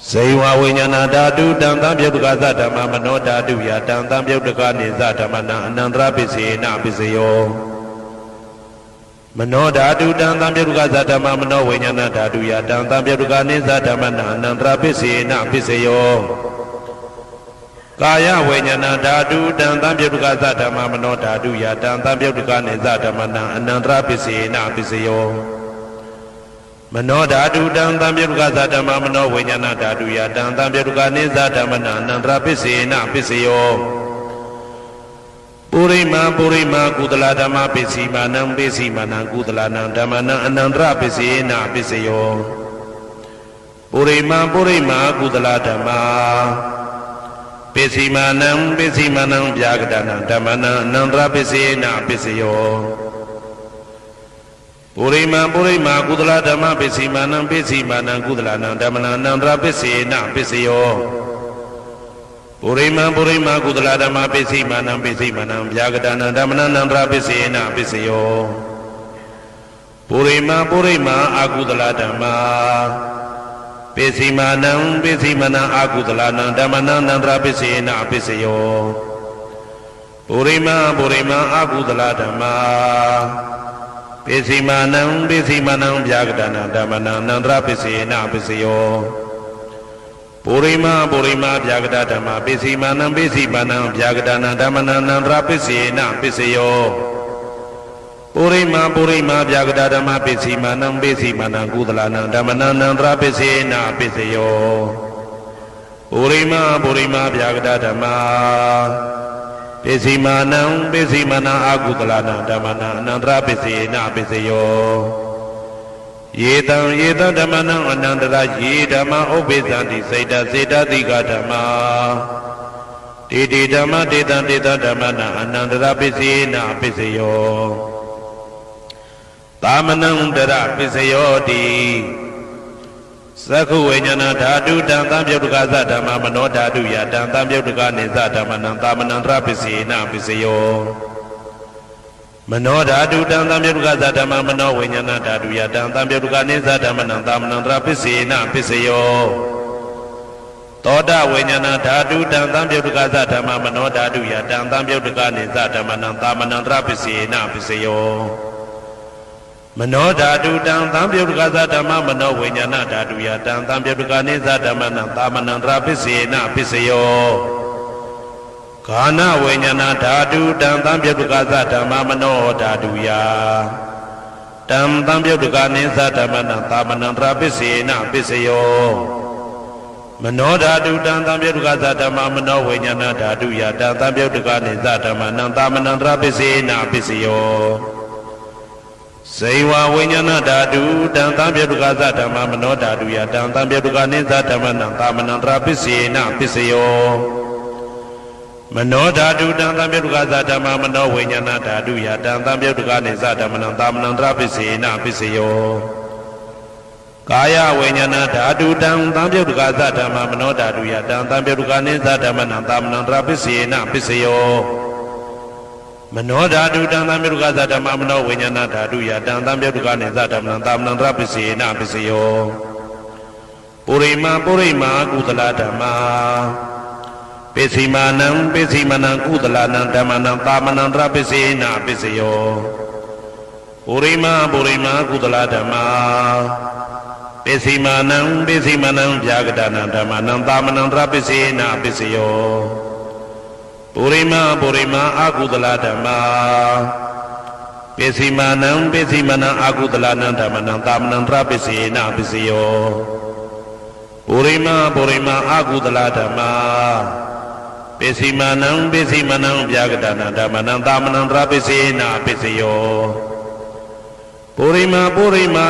ဇေဝဝိညာဏဓာတုတံသံပြုတ်တကသဓမ္မမနောဓာတုယတံသံပြုတ်တကနေသဓမ္မနံအနန္တရပစ္စေနပစ္စယောမနောဓာတုတံသံပြုတ်တကသဓမ္မမနောဝိညာဏဓာတုယတံသံပြုတ်တကနေသဓမ္မနံအနန္တရပစ္စေနပစ္စယောကာယဝိညာဏဓာတုတံသံပြုတ်တကသဓမ္မမနောဓာတုယတံသံပြုတ်တကနေသဓမ္မနံအနန္တရပစ္စေနပစ္စယောမနောဓာတုတံသံပြုတ်တကသဓမ္မမနောဝိညာဏဓာတုယတံသံပြုတ်တကနေသဓမ္မနံအနန္တရပစ္စေနပစ္စယောပုရိမာကုသလဓမ္မပစ္စီမာနံပစ္စီမာနံကုသလနံဓမ္မနံအနန္တရပစ္စေနပစ္စယောပုရိမာကုသလဓမ္မပစ္စီမာနံဗျာကတနံဓမ္မနံအနန္တရပစ္စေနပစ္စယောပုရိမာကုသလဓမ္မပစ္စီမာနံကုသလနံဓမ္မနံအနန္တရပစ္စေနပစ္စယောပုရိမာကုသလဓမ္မပစ္စီမာနံဗျာကတနံဓမ္မနံအနန္တရပစ္စေနပစ္စယောပုရိမာအကုသလဓမ္မပစ္စီမာနံအကုသလနံဓမ္မနံအနန္တရပစ္စေနပစ္စယောပုရိမာအကုသလဓမ္မပစ္စီမာနံဗျာကတနံဓမ္မနံအနန္တရပစ္စေနပစ္စယောပုရိမာဗျာကတဓမ္မပစ္စီမာနံဗျာကတနံဓမ္မနံအနန္တရပစ္စေနပစ္စယောပုရိမာဗျာကတဓမ္မပစ္စီမာနံကုသလနံဓမ္မနံအနန္တရပစ္စေနပစ္စယောပုရိမာဗျာကတဓမ္မပစ္စီမာနံအကုသလနံဓမ္မနံအနန္တရပစ္စေနပစ္စယောယေတံဓမ္မနံအနန္တရယေဓမ္မဥပ္ပဇ္ဇတိစေတစေတတိကဓမ္မာတေတေဓမ္မတေတံဓမ္မနံအနန္တရပစ္စေနပစ္စယောသာမနံတရပစ္စယောတိသက္ခုဝိညာဏဓာတုတံသံပြုတ်တကသဓမ္မမနောဓာတုယတံသံပြုတ်တကနေသဓမ္မနံသာမနံတရပစ္စေနပစ္စယောမနောဓာတုတံသံပြုတ်တကသဓမ္မမနောဝိညာဏဓာတုယတံသံပြုတ်တကနေသဓမ္မနံသာမနံတရပစ္စေနပစ္စယောသောတဝိညာဏဓာတုတံသံပြုတ်တကသဓမ္မမနောဓာတုယတံသံပြုတ်တကနေသဓမ္မနံသာမနံတရပစ္စေနပစ္စယောမနောဓာတုတံသံပြုတ်တကသဓမ္မမနောဝိညာဏဓာတုယတံသံပြုတ်တကနေသဓမ္မနံသာမနံတရပစ္စေနပစ္စယောကာနဝိညာဏဓာတုတံသံပြုတ်တကသဓမ္မမနောဓာတုယတံသံပြုတ်တကနေသဓမ္မနံသာမနံတရပစ္စေနပစ္စယောမနောဓာတုတံသံပြုတ်တကသဓမ္မမနောဝိညာဏဓာတုယတံသံပြုတ်တကနေသဓမ္မနံသာမနံတရပစ္စေနပစ္စယောဇေဝဝိညာဏဓာတုတံသံပြုတ်တကသဓမ္မမနောဓာတုယတံသံပြုတ်တကနေသဓမ္မနံသာမနံတရပစ္စေနပစ္စယောမနောဓာတုတံသံပြုတ်တကသဓမ္မမနောဝိညာဏဓာတုယတံသံပြုတ်တကနေသဓမ္မနံသာမနံတရပစ္စေနပစ္စယောကာယဝိညာဏဓာတုတံသံပြုတ်တကသဓမ္မမနောဓာတုယတံသံပြုတ်တကနေသဓမ္မနံသာမနံတရပစ္စေနပစ္စယောမနောဓာတုတံသံပြုတ်တကသဓမ္မမနောဝိညာဏဓာတုယတံသံပြုတ်တကနေသဓမ္မနံသာမနံတရပစ္စေနပစ္စယော ပုရိမာကုသလဓမ္မာပစ္စည်းမာနံကုသလနံဓမ္မနံသာမနံတရပစ္စေနပစ္စယောပုရိမာကုသလဓမ္မာပစ္စည်းမာနံဗျာဂဒနံဓမ္မနံသာမနံတရပစ္စေနပစ္စယောပုရိမာအကုသလဓမ္မာပစ္စည်းမာနံအကုသလနံဓမ္မနံသာမနံတရပစ္စေနပစ္စယောပုရိမာအကုသလဓမ္မာပစ္စည်းမာနံဗျာဂဒနံဓမ္မနံသာမနံတရပစ္စေနပစ္စယောပုရိမာ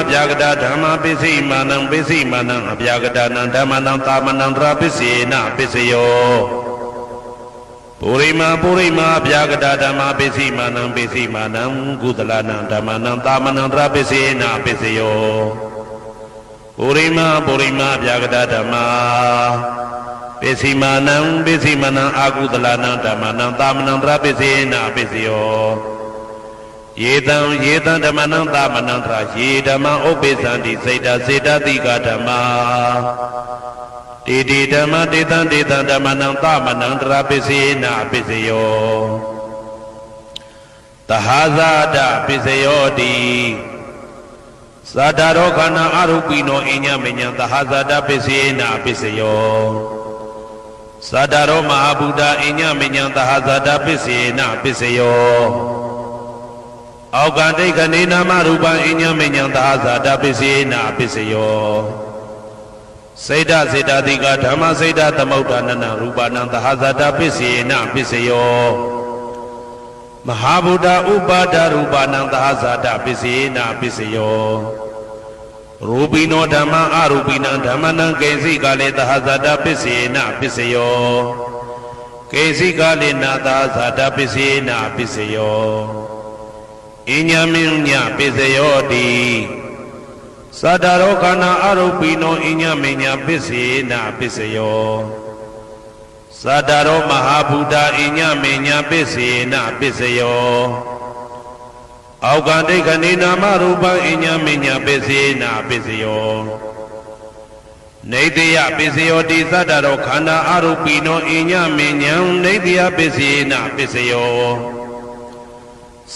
ဗျာဂဒဓမ္မာပစ္စည်းမာနံအဗျာဂဒနံဓမ္မနံသာမနံတရပစ္စေနပစ္စယောပုရိမာဗျာဂဒဓမ္မာပစ္စည်းမာနံကုသလနံဓမ္မနံသာမနံတရပစ္စေနပစ္စယောပုရိမာဗျာဂဒဓမ္မာပစ္စည်းမာနံအကုသလနံဓမ္မနံသာမနံတရပစ္စေနပစ္စယောယေတံဓမ္မနံသာမနံတရယေဓမ္မဥပ္ပိသန္တိစေတတိကဓမ္မာတေဓမ္မတေတံဓမ္မနံသာမနံတရပစ္စေနပစ္စယောသဟာဇာတပစ္စယောတိသာဒရောခန္ဓာအရုပိနောအညမညံသဟာဇာတပစ္စေနပစ္စယောသာဒရောမဟာဗုဒ္ဓအညမညံသဟာဇာတပစ္စေနပစ္စယောအောက်ကတိခဏိနာမရူပံအညမညံသဟာဇာတပစ္စေနပစ္စယောစေတတိကဓမ္မစေတသမုဋ္ဌာနနရူပနံသဟာဇာတပစ္စေနပစ္စယောမဟာဗုဒ္ဓဥပါဒရူပနံသဟာဇာတပစ္စေနပစ္စယောရူပိနောဓမ္မအရူပိနံဓမ္မနံကေစီကလေသဟာဇာတပစ္စေနပစ္စယောကေစီကလေနသဟာဇာတပစ္စေနပစ္စယောအညမညပစ္စယောတိသတ္တရောခန္ဓာအရုပိနောအညမညပစ္စေနပစ္စယောသတ္တရောမဟာဗုဒ္ဓအညမညပစ္စေနပစ္စယောအောက်ကတိခဏိနာမရူပံအညမညပစ္စေနပစ္စယောနေတယပစ္စယောတိသတ္တရောခန္ဓာအရုပိနောအညမညံနေတယပစ္စေနပစ္စယော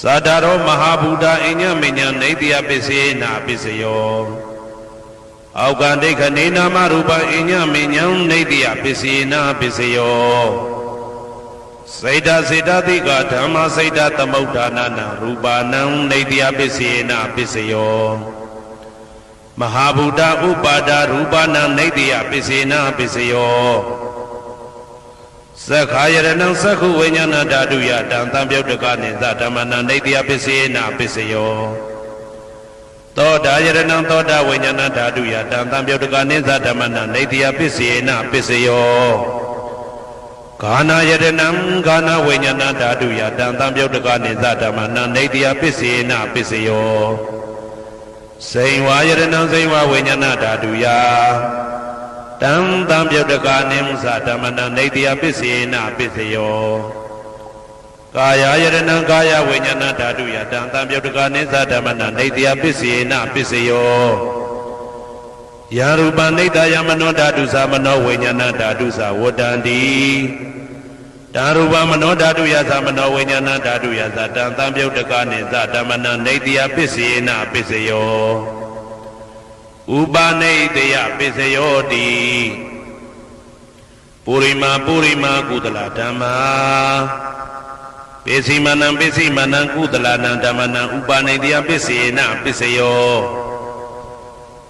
သတ္တရောမဟာဗုဒ္ဓအညမညံနေတယပစ္စေနပစ္စယောအောက်ကတိခဏိနာမရူပံအညမညံနေတယပစ္စေနပစ္စယောစေတတိကဓမ္မစေတသမုဋ္ဌာနနရူပနံနေတယပစ္စေနပစ္စယောမဟာဗုဒ္ဓဥပါဒရူပနံနေတယပစ္စေနပစ္စယောသက္ခာယရဏံသက္ခုဝိညာဏဓာတုယတံသံပြုတ်တကနိသဓမ္မနံနေတယပစ္စေနပစ္စယောသောတာယရဏံသောတာဝိညာဏဓာတုယတံသံပြုတ်တကနိသဓမ္မနံနေတယပစ္စေနပစ္စယောဂာနာယရဏံဂာနာဝိညာဏဓာတုယတံသံပြုတ်တကနိသဓမ္မနံနေတယပစ္စေနပစ္စယောစိန်ဝါယရဏံစိန်ဝါဝိညာဏဓာတုယတံသံပြုတ်တကနိသဓမ္မနံနေတယပစ္စေနပစ္စယောကာယယရဏံကာယဝိညာဏဓာတုယတံသံပြုတ်တကနိသဓမ္မနံနေတယပစ္စေနပစ္စယောယာရူပနိတယမနောဓာတုသမနောဝိညာဏဓာတုသဝတ္တန္တိဓာရူပမနောဓာတုယသမနောဝိညာဏဓာတုယသတံသံပြုတ်တကနိသဓမ္မနံနေတယပစ္စေနပစ္စယောဥပနိတယပစ္စယောတိပုရိမာကုသလဓမ္မာပစ္စည်းမနံကုသလနံဓမ္မနံဥပနိတယပစ္စေနပစ္စယော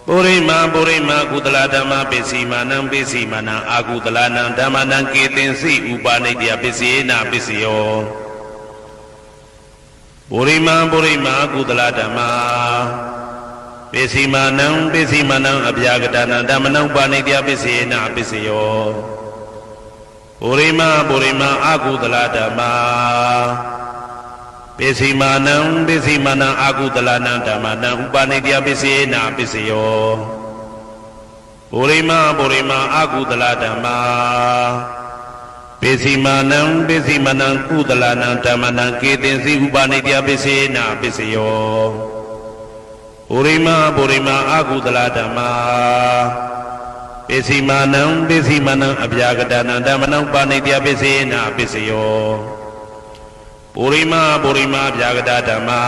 ပုရိမာကုသလဓမ္မာပစ္စည်းမနံအာကုသလနံဓမ္မနံကေတင်စီဥပနိတယပစ္စေနပစ္စယောပုရိမာကုသလဓမ္မာပစ္စည်းမနံအဗျာဂတနံဓမ္မနံဥပနိတယပစ္စေနပစ္စယောပုရိမာအာကုသလဓမ္မာပစ္စည်းမနံအာကုသလနံဓမ္မနံဥပနိတယပစ္စေနပစ္စယောပုရိမာအာကုသလဓမ္မာပစ္စည်းမနံကုသလနံဓမ္မနံကေတင်စီဥပနိတယပစ္စေနပစ္စယောပုရိမာအာကုသလဓမ္မာပ ပိစီမာနံပိစီမာနံအပြာကတနံဓမ္မနံပါဏိတယပိစေနာပိစယောပုရိမပုရိမအပြာကတဓမ္မာ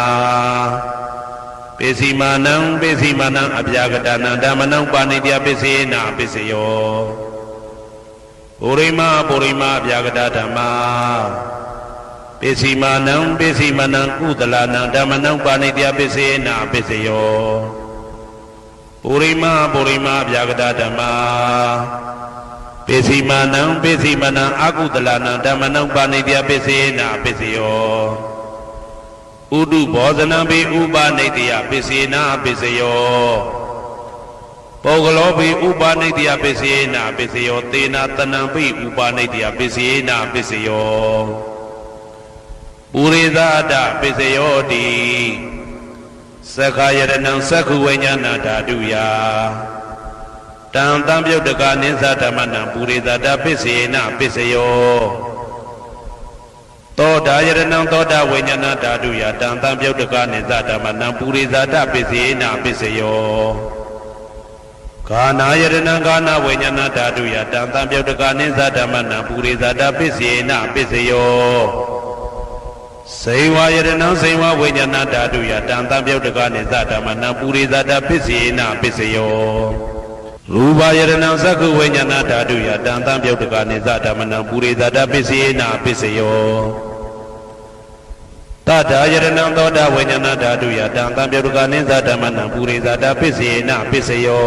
ပိစီမာနံပိစီမာနံအပြာကတနံဓမ္မနံပါဏိတယပိစေနာပိစယောပုရိမပုရိမအပြာကတဓမ္မာပိစီမာနံပိစီမာနံကုသလနံဓမ္မနံပါဏိတယပိစေနာပိစယောပုရိမပုရိမအပြာကတဓမ္မာပိစီမာနံပိစီမာနံအကုသလနံဓမ္မနံပါဏိတယပိစေနာပိစယောဥဒုဘောဇနံပိဥပနိတယပိစေနာပိစယောပုဂ္ဂလောပိဥပနိတယပိစေနာပိစယောသေနာတနံပိဥပနိတယပိစေနာပိစယောပုရိသအတပိစယောတိသက္ခာယရဏံသက္ခုဝိညာဏဓာတုယတံတံပြုတ်တကနိသဓမ္မနံပုရိသတပိစေနပိစယောသောတာယရဏံသောတာဝိညာဏဓာတုယတံတံပြုတ်တကနိသဓမ္မနံပုရိသတပိစေနပိစယောဂာနာယရဏံဂာနာဝိညာဏဓာတုယတံတံပြုတ်တကနိသဓမ္မနံပုရိသတပိစေနပိစယောစေဝယရဏံစေဝဝိညာဏဓာတုယတံတံပြုတ်တကနိသဓမ္မနံပုရိသတပိစေနပိစယောရူပယရဏံသက္ခုဝိညာဏဓာတုယတံတံပြုတ်တကနိသဓမ္မနံပုရိသတပိစေနပိစယောတတယရဏံသောတာဝိညာဏဓာတုယတံတံပြုတ်တကနိသဓမ္မနံပုရိသတပိစေနပိစယော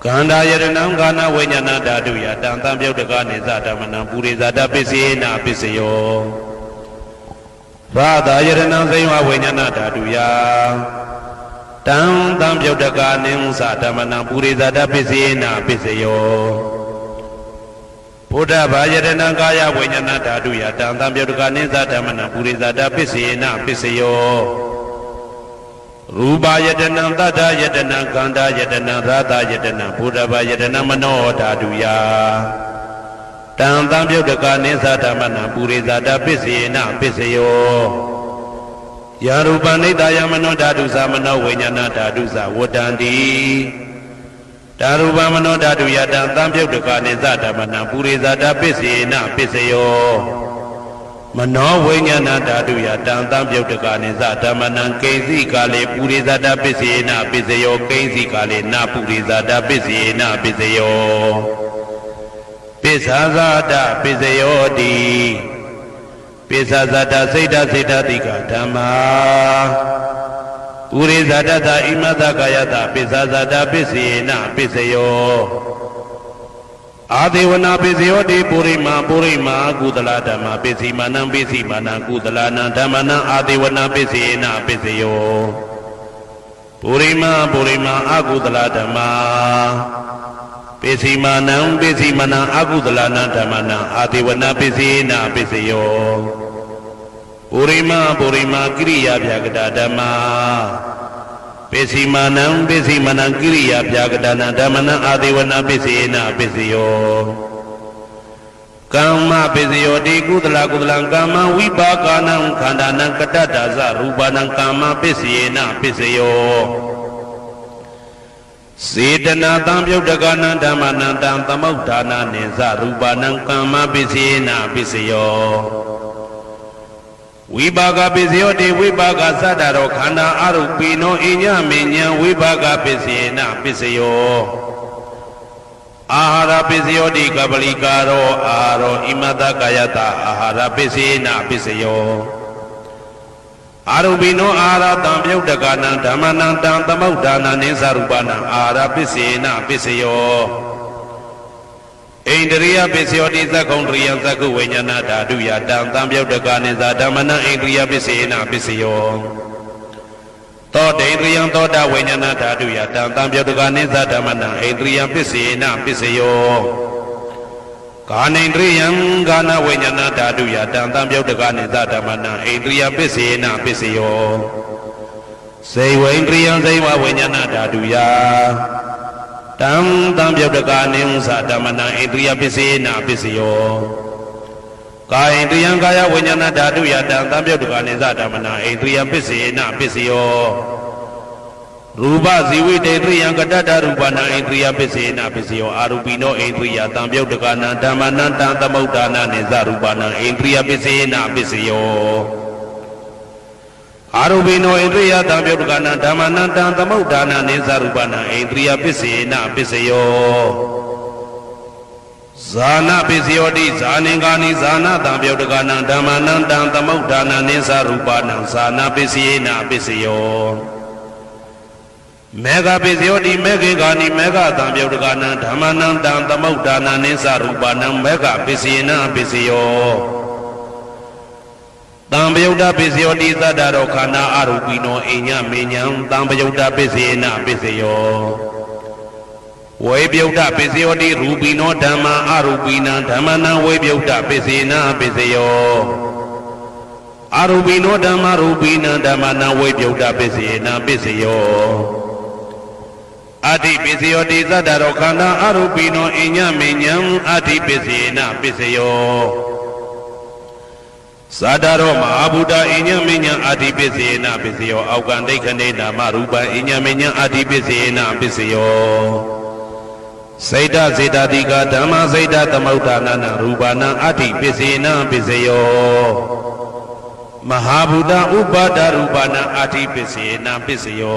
ကန္တာယရဏံဂာနာဝိညာဏဓာတုယတံတံပြုတ်တကနိသဓမ္မနံပုရိသတပိစေနပိစယောဘာသာယရဏံဇိဝဝိညာဏဓာတုယတံတံပြုတ်တကနိသဓမ္မနံပုရိသတပိစေနပိစယောဘုဒ္ဓဘာယရဏံကာယဝိညာဏဓာတုယတံတံပြုတ်တကနိသဓမ္မနံပုရိသတပိစေနပိစယောရူပယတနံတတ္ထယတနံခန္ဓာယတနံသာသယတနံဘုဒ္ဓဘာယတနံမနောဓာတုယတံတံပြုတ်တကနိသဓမ္မနံပုရိသတပိစေနပိစယောယာရူပနိတယမနောဓာတုသမနောဝိညာဏဓာတုသဝတ္တန္တိဓာရူပမနောဓာတုယတံတံပြုတ်တကနိသဓမ္မနံပုရိသတပိစေနပိစယောမနောဝိညာဏဓာတုယတံတံပြုတ်တကနိသဓမ္မနံကိဉ္စီကာလေပုရိသတပိစေနပိစယောကိဉ္စီကာလေနပုရိသတပိစေနပိစယောပိစ္ဆာဇာတပိစယောတိပိစ္ဆာဇာတစိတ်တစိတ်တတိကဓမ္မာပုရိသတတဣမတကာယတပိစ္ဆာဇာတပိစေနပိစယောအာဒေဝနာပိစယောတိပုရိမာပုရိမာကုသလဓမ္မာပိစီမာနံပိစီမာနံကုသလနံဓမ္မနံအာဒေဝနာပိစေနပိစယောပုရိမာပုရိမာအကုသလဓမ္မာပိစီမာနံပိစီမာနံအကုသလနံဓမ္မနံအာဒေဝနာပိစေနပိစယောပုရိမာပုရိမာကိရိယာဗျာကတဓမ္မာပိစီမာနံပိစီမာနံကိရိယာဗျာကတနံဓမ္မနံအာဒေဝနာပိစေနပိစယောကမ္မပိစယောတိကုသလကုသလံကမ္မဝိပါကနံခန္ဓာနံကတ္တဒါဇရူပနံကမ္မပိစေနပိစယောစေတနာတံပြုတ်တကနံဓမ္မနံတံသမုဋ္ဌာနာနိသရူပနံကမ္မပိစေနပိစယောဝိပါကပိစယောတိဝိပါကသတ္တရောခန္ဓာအရုပိနောအညမေညံဝိပါကပိစေနပိစယောအာဟာရပိစယောတိကပလိကာရောအာရောဣမတကာယတအာဟာရပိစေနပိစယောအာရုပိနောအာဟာရတံပြုတ်တကနံဓမ္မနံတံသမုဋ္ဌာနာနိသရူပနံအာဟာရပိစေနပိစယောဣန္ဒရိယပိစယောတိသက္ကုံတရိယသက္ကုဝိညာဏဓာတုယတံတံပြုတ်တကနိသဓမ္မနံဣန္ဒရိယပိစေနပိစယောသောတေန္ဒရိယသောတာဝိညာဏဓာတုယတံတံပြုတ်တကနိသဓမ္မနံဣန္ဒရိယပိစေနပိစယောကာနိန္ဒရိယံကာနဝိညာဏဓာတုယတံတံပြုတ်တကနိသဓမ္မနံဣန္ဒရိယပိစေနပိစယောစေဝိန္ဒရိယံစေဝဝိညာဏဓာတုယတံတံပြုတ်တကနိသဓမ္မနံဣန္ဒရိယပိစေနပိစယောကာယန္တယံကာယဝိညာဏဓာတုယတံတံပြုတ်တကနိသဓမ္မနံဣန္ဒရိယပိစေနပိစယော Rupa siwi tetri yang kadada rupana indriya pisena pisyo arupino indriya tambyau dekana dhamana tantamudana neza rupana indriya pisena pisyo arupino indriya tambyau dekana dhamana tantamudana neza rupana indriya pisena pisyo zana pisyo di zanengani zana tambyau dekana dhamana tantamudana neza rupana zana pisena pisyo Mega Pisiodi Mega Gani Mega Tambyodagana Dhamanam Dam Tamudana Nisa Rupanam Mega Pisina Pisio Tambyuda Pisiodi Zadarokana Arupino Inya Minyam Tambyuda Pisina Pisio Webyuda Pisiodi Rupino Dhamma Arupina Dhamana Webyuda Pisina Pisio Arupino Dhamma Rupina Dhamana Webyuda Pisina Pisio Adi pisyo di zadarokana arupino inya minyam adi pisina pisyo Sadaro mahabuddha inya minyam adi pisina pisyo Aukandai kandena marupa inya minyam adi pisina pisyo Saida Saida Dika Dhamma Saida Tamaudana Rupana adi pisina pisyo Mahabuddha upada rupana adi pisina pisyo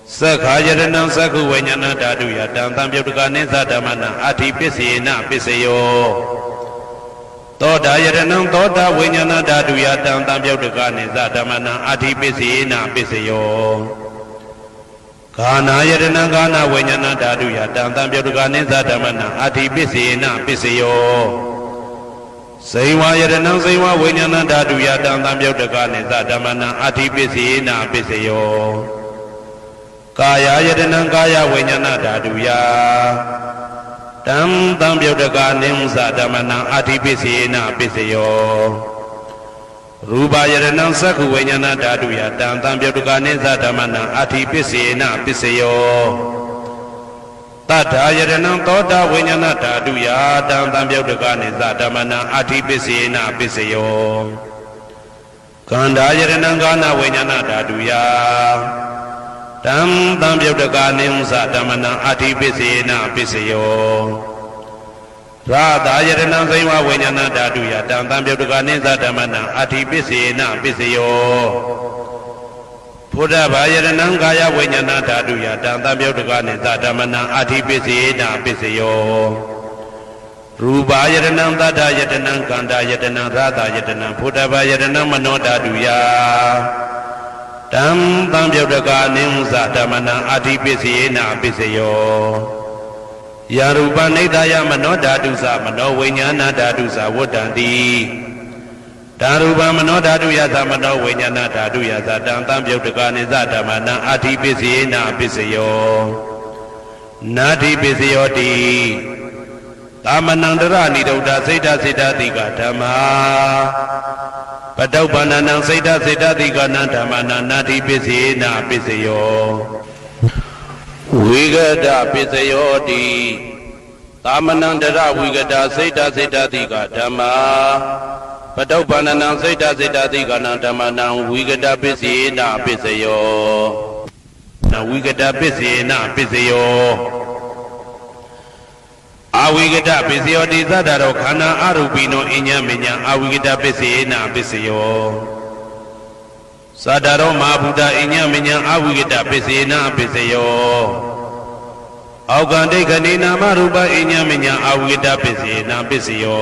Sakhayaranam Sakhu Vajnana Dhaduya Dantam Yudhukane Sadhamana Ati Pisena Pisayo Todayaranam Toda Vajnana Dhaduya Dantam Yudhukane Sadhamana Ati Pisena Pisayo Kanayaranam Kana Vajnana Dhaduya Dantam Yudhukane Sadhamana Ati Pisena Pisayo Saivayaranam Saiva Vajnana Dhaduya Dantam Yudhukane Sadhamana Ati Pisena Pisayo Kaya yadanam kaya vajnana dhaduya Tam tam yodakanim sadhamana adhipisena pisayo Rupa yadanam sakhu vajnana dhaduya Tam tam yodakanim sadhamana adhipisena pisayo Tadha yadanam toda vajnana dhaduya Tam tam yodakanim sadhamana adhipisena pisayo Kanda yadanam kana vajnana dhaduya Tam tam yodakanim sadhamana adhipisena pisayo Radha yadanam saiva vajnana dhaduya Tam tam yodakanim sadhamana adhipisena pisayo Buddha yadanam kaya vajnana dhaduya Tam tam yodakanim sadhamana adhipisena pisayo Rupa yadanam tadha yadanam kanda yadanam radha yadanam Buddha yadanam mano dhaduya Tam tam yodakanim sadhamana adhipisena pisayo Yarupa nidaya mano dhadusa mano vajnana dhadusa vodhanti Darupa mano dhaduya sa mano vajnana dhaduya sa tam tam yodakanim sadhamana adhipisena pisayo Nadi pisayo di Tamanandara nidauda seda seda tiga dhamma Padaupananang Saida Saida Dikana Dhamana Nadi Pisena Pisayo Vigada Pisayo Di Tamanandara Vigada Saida Saida Dika Dhamma Padaupananang Saida Saida Dikana Dhamana Vigada Pisena Pisayo Vigada Pisena Pisayo Avigata Pisyo di Sadaro Khana Arupino Inya Minya Avigata Pisena Pisyo Sadaro Mahabuddha Inya Minya Avigata Pisena Pisyo Aukandai Kandena Marupa Inya Minya Avigata Pisena Pisyo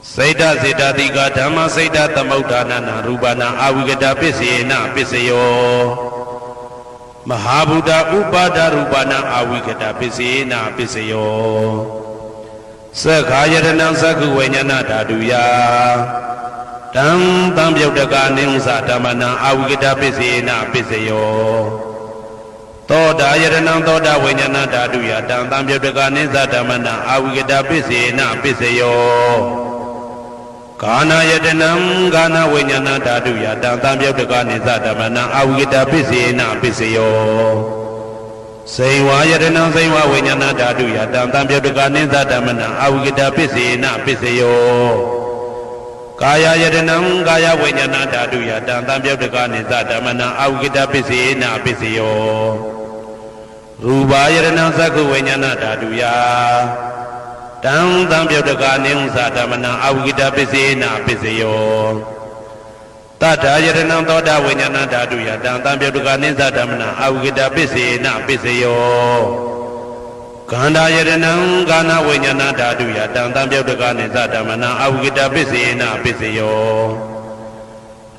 Saida Saida Dika Dhamma Saida Tamaudana Rupana Avigata Pisena Pisyo Mahabuddha upada rupana avigata pisena pisayo Sakhayaranam sakhu vajnana dhaduya Tam tam yodakanim sadhamana avigata pisena pisayo Toda yaranam toda vajnana dhaduya Tam tam yodakanim sadhamana avigata pisena pisayo Kana yadanam kana vajnana dhaduya Tam tam yodakanim sadhamana avigata pisena pisayo Saiva yadanam saiva vajnana dhaduya Tam tam yodakanim sadhamana avigata pisena pisayo Kaya yadanam kaya vinyana dhatu ya tantam pyautka nisa dhamana avgita pisse na pisseyo Rupa yadanam sakhu vinyana dhatu ya tantam pyautka nisa dhamana avgita pisse na pisseyo Tata yadanam thoda vinyana dhatu ya tantam pyautka nisa dhamana avgita pisse na pisseyo Kanda yadanam kana vinyana dhatu ya tantam pyautka nisa dhamana avgita pisse na pisseyo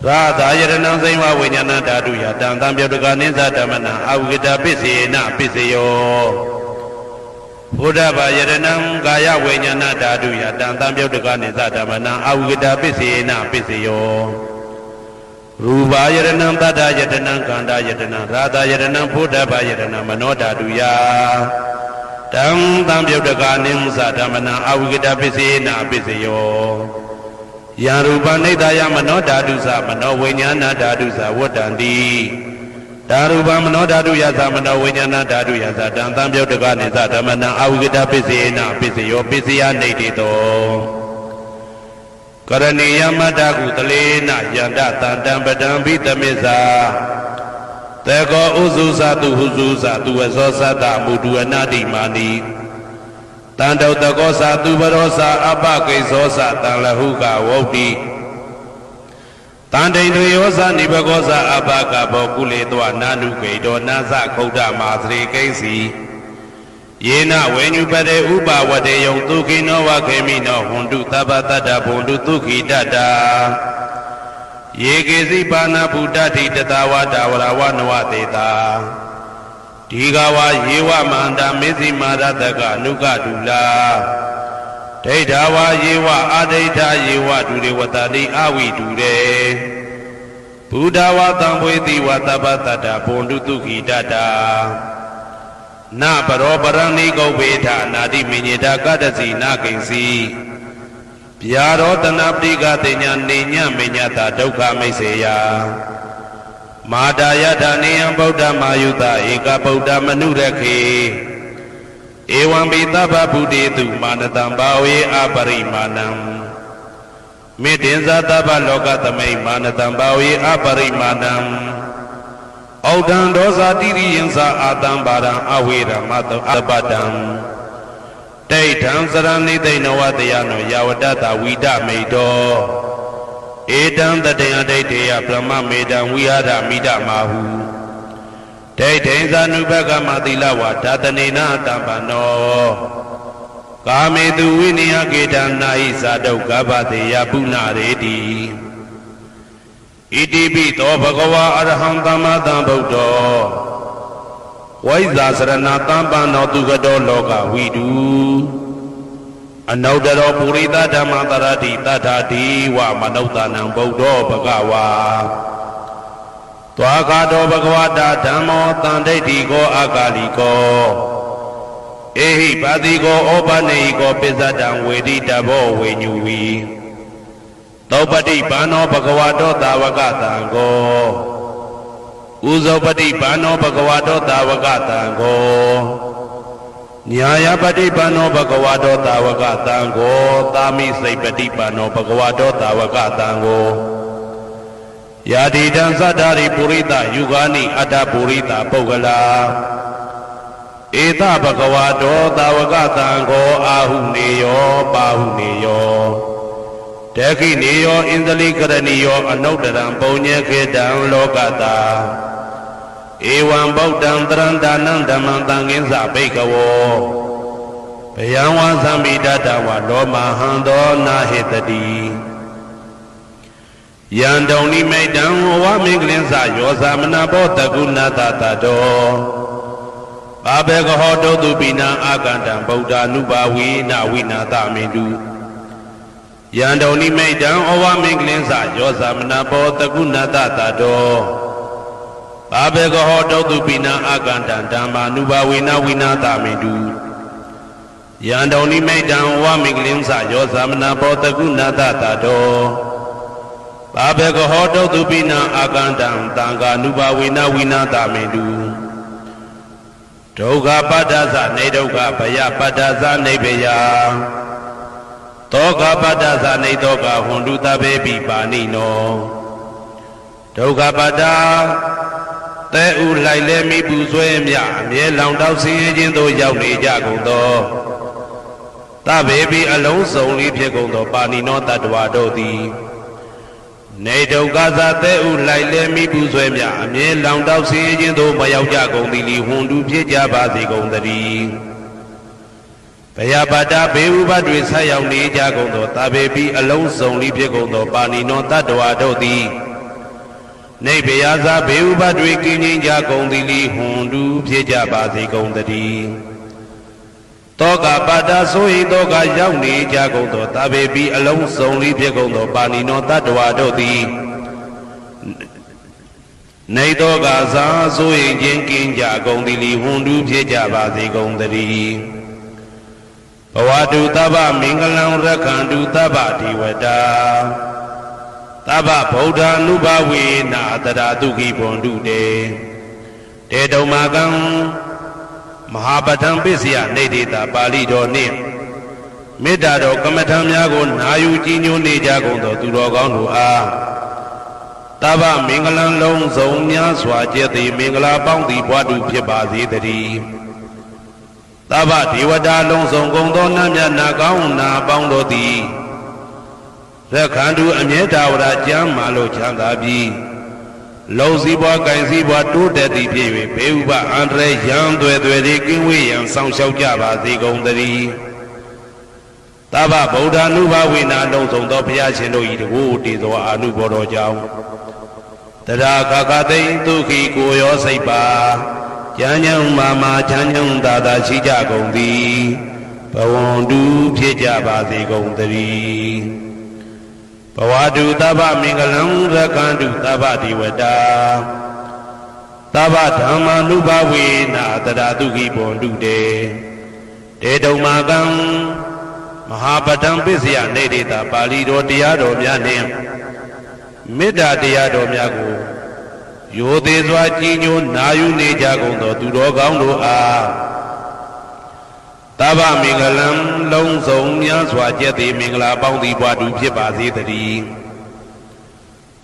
Radha yadanam saima vinyana dhatu ya tantam pyautka nisa dhamana avgita pisse na pisseyo Buddhava yadanam kaya vinyana dhatu ya tantam pyautka nisa dhamana avgita pisse na pisseyo Rupa yadanam tata yadanam kanda yadanam radha yadanam buddhava yadanam mano dhatu ya Tam tam pyautka nisa dhamana avgita pisse na pisseyo Yarupa nidaya mano dhatu sa mano vinyana dhatu sa vadanti Darupa mano dhatu yasa mano vinyana dhatu yasa tam tam pyautka nisa dhamana avgita pisse na pisseyo pisseya nidito Karaniya madaku talena yanda tantam padam vitamisa Teko uzu satu huzu satu aso sata mudu anadi mani Tandau teko satu barosa apa kaiso satan lahuka wauti Tandai nuyosa nibagosa apa kabo kule tua nanu kaido nasa kauda masri kaisi Yena wenyu pade upa wade yung tuki no wakemi no hundu tabatada bundu tuki dada Yekesi pana buddhati tatawa dawarawa nuvateta Digawa yewa manda misi marataka nuka dula Deitawa yewa adeita yewa dure watani awi dure Buddhawa tambweti watabatada bundu tuki dada Na paro parani gauveta nadi minyeta kadasi na kinsi Pyaro tanaptika tenya ninya minyata dukha maiseya Madaya dhaniya buddha mayuta eka buddha manurakhe Evam bitaba buddhetu manatam bhawe aparimanam Midinsa taba lokatamai manatam bhawe aparimanam Audhan dosa tiriyansa atam baram avera mato abadam Daitam sarani dainawatayano yawadata vida meido Edam dadaya daitaya brahma medam vihara mida mahu Daitansa nubhaka matilawa datanena tampano Kametu vinaya ketam nahi sadau gabhateya punareti Itipito bhagava araham tamatam buddho Vaisa sarana tampano tugado loka vidu Anaudaro purita dhammatarati tadhati wa manautanam buddho bhagava Tvakado bhagavata dhammo tandaitiko akaliko Ehi padiko opaneko pisadam veditabo venyuvi Taupati pano bhagavato tavakatango Uzopati pano bhagavato tavakatango Nyayapati pano bhagavato tavakatango Tami saipati pano bhagavato tavakatango Yadidam sadari purita yugani ada purita pogala Eta bhagavato tavakatango ahuneyo pahuneyo Deki niyo indali karaniyo anaudaram punya kedam lokata Evam buddham tarandanam dhammam tangin sabikawo Payamwa sambidatawa loma hando nahitadi Yandoni maidam wa minglinsa yosamana bodhaguna tatado Babekaho dodubina agandam buddha nubawi na winata mindu Yandoni maidam owa minglinsa yosamana bodhaguna tatado Babekaho dodubina agandam dhamma nubawi na winata mindu Yandoni maidam owa minglinsa yosamana bodhaguna tatado Babekaho dodubina agandam tanga nubawi na winata mindu Dogha padasa ne dogha baya padasa ne baya တောကပတ္တသနေတောကဟွန်တုတဘေပိပါဏိနောဒုက္ခပတ္တသဲဥလိုက်လဲမိပူဆွဲမြအမြဲလောင်တောက်ဆင်းရဲခြင်းသို့ရောက်နေကြကုန်သောသဗ္ဗေပိအလုံးစုံလေးဖြစ်ကုန်သောပါဏိနောတတ္တဝါတို့သည်နေဒုက္ခသာသဲဥလိုက်လဲမိပူဆွဲမြအမြဲလောင်တောက်ဆင်းရဲခြင်းသို့မရောက်ကြကုန်သည်လီဟွန်တုဖြစ်ကြပါစေကုန်သတည်းဘယပါတဘေဥပတွေဆက်ရောက်နေကြကုန်သောသဗ္ဗေပိအလုံးစုံလေးဖြစ်ကုန်သောပါဏိနောတတ္တဝါတို့သည်နေဗယသာဘေဥပတွေကင်းငြိမ်းကြကုန်သည်လီဟွန်တုဖြစ်ကြပါစေကုန်သတည်းတောကပတ္တဆိုဟိတောကရောက်နေကြကုန်သောသဗ္ဗေပိအလုံးစုံလေးဖြစ်ကုန်သောပါဏိနောတတ္တဝါတို့သည်နေတောကသာဆိုဟိခြင်းကင်းကြကုန်သည်လီဟွန်တုဖြစ်ကြပါစေကုန်သတည်းဘဝတုသဗ္ဗမင်္ဂလံရက္ခန္တုသဗ္ဗဒေဝတာသဗ္ဗဗုဒ္ဓ ानु ဘဝေနာတရာတုခိဘွန်တုတေတေတုံမာကံမဟာပဋ္ဌံပစ္စယနေတိတာပါဠိတော်နှင့်မေတ္တာတော်ကမ္မထံများကိုနာယူကြည်ညိုနေကြကုန်သောသူတော်ကောင်းတို့အားသဗ္ဗမင်္ဂလံလုံးစုံများစွာကျက်သည်မင်္ဂလာပေါင်းသည်ဘွားတုဖြစ်ပါစေတည်းသဗ္ဗဒေဝတာလုံးစုံကုန်သောနတ်မြတ်နာကောင်းနာပေါင်းတို့သည်ရက္ခန္တုအမြဲတဝရကျမ်းမာလို့ချမ်းသာပြီးလုံစည်းပွားကင်စည်းပွားတိုးတက်သည်ဖြစ်၍ဘေဥပအန္တရာယ်ရန်သွဲသွဲတွေကင်းဝေးရန်ဆောင်ရှောက်ကြပါစေကုန်သတည်းသဗ္ဗဗုဒ္ဓ ानु ဘဝေနာလုံးစုံသောဘုရားရှင်တို့၏တကူတည်သောအာနုဘောတော်ကြောင့်တရာခခသိမ့်ဒုက္ခိကိုရောစိတ်ပါဉာဏ်ဉာဏ်မာမာချမ်းချမ်းသာသာရှိကြကုန်သည်ဘဝန္တုဖြစ်ကြပါစေကုန်သတည်းဘဝတုသဗ္ဗမင်္ဂလံရက္ခန္တုသဗ္ဗဒေဝတာသဗ္ဗဓမ္မာနုဘဝေနာတရာတုခိဘွန်တုတေတေတုံမာကံမဟာပဋ္ဌံပစ္စယနေတိတာပါဠိတော်တရားတော်များနှင့်မေတ္တာတရားတော်များကိုရိုသေစွာကြည်ညိုနာယူနေကြကုန်သောသူတော်ကောင်းတို့အားသဗ္ဗမင်္ဂလံလုံးစုံများစွာကျက်သည်မင်္ဂလာပေါင်းသည်ဘွားတုဖြစ်ပါစေတည်း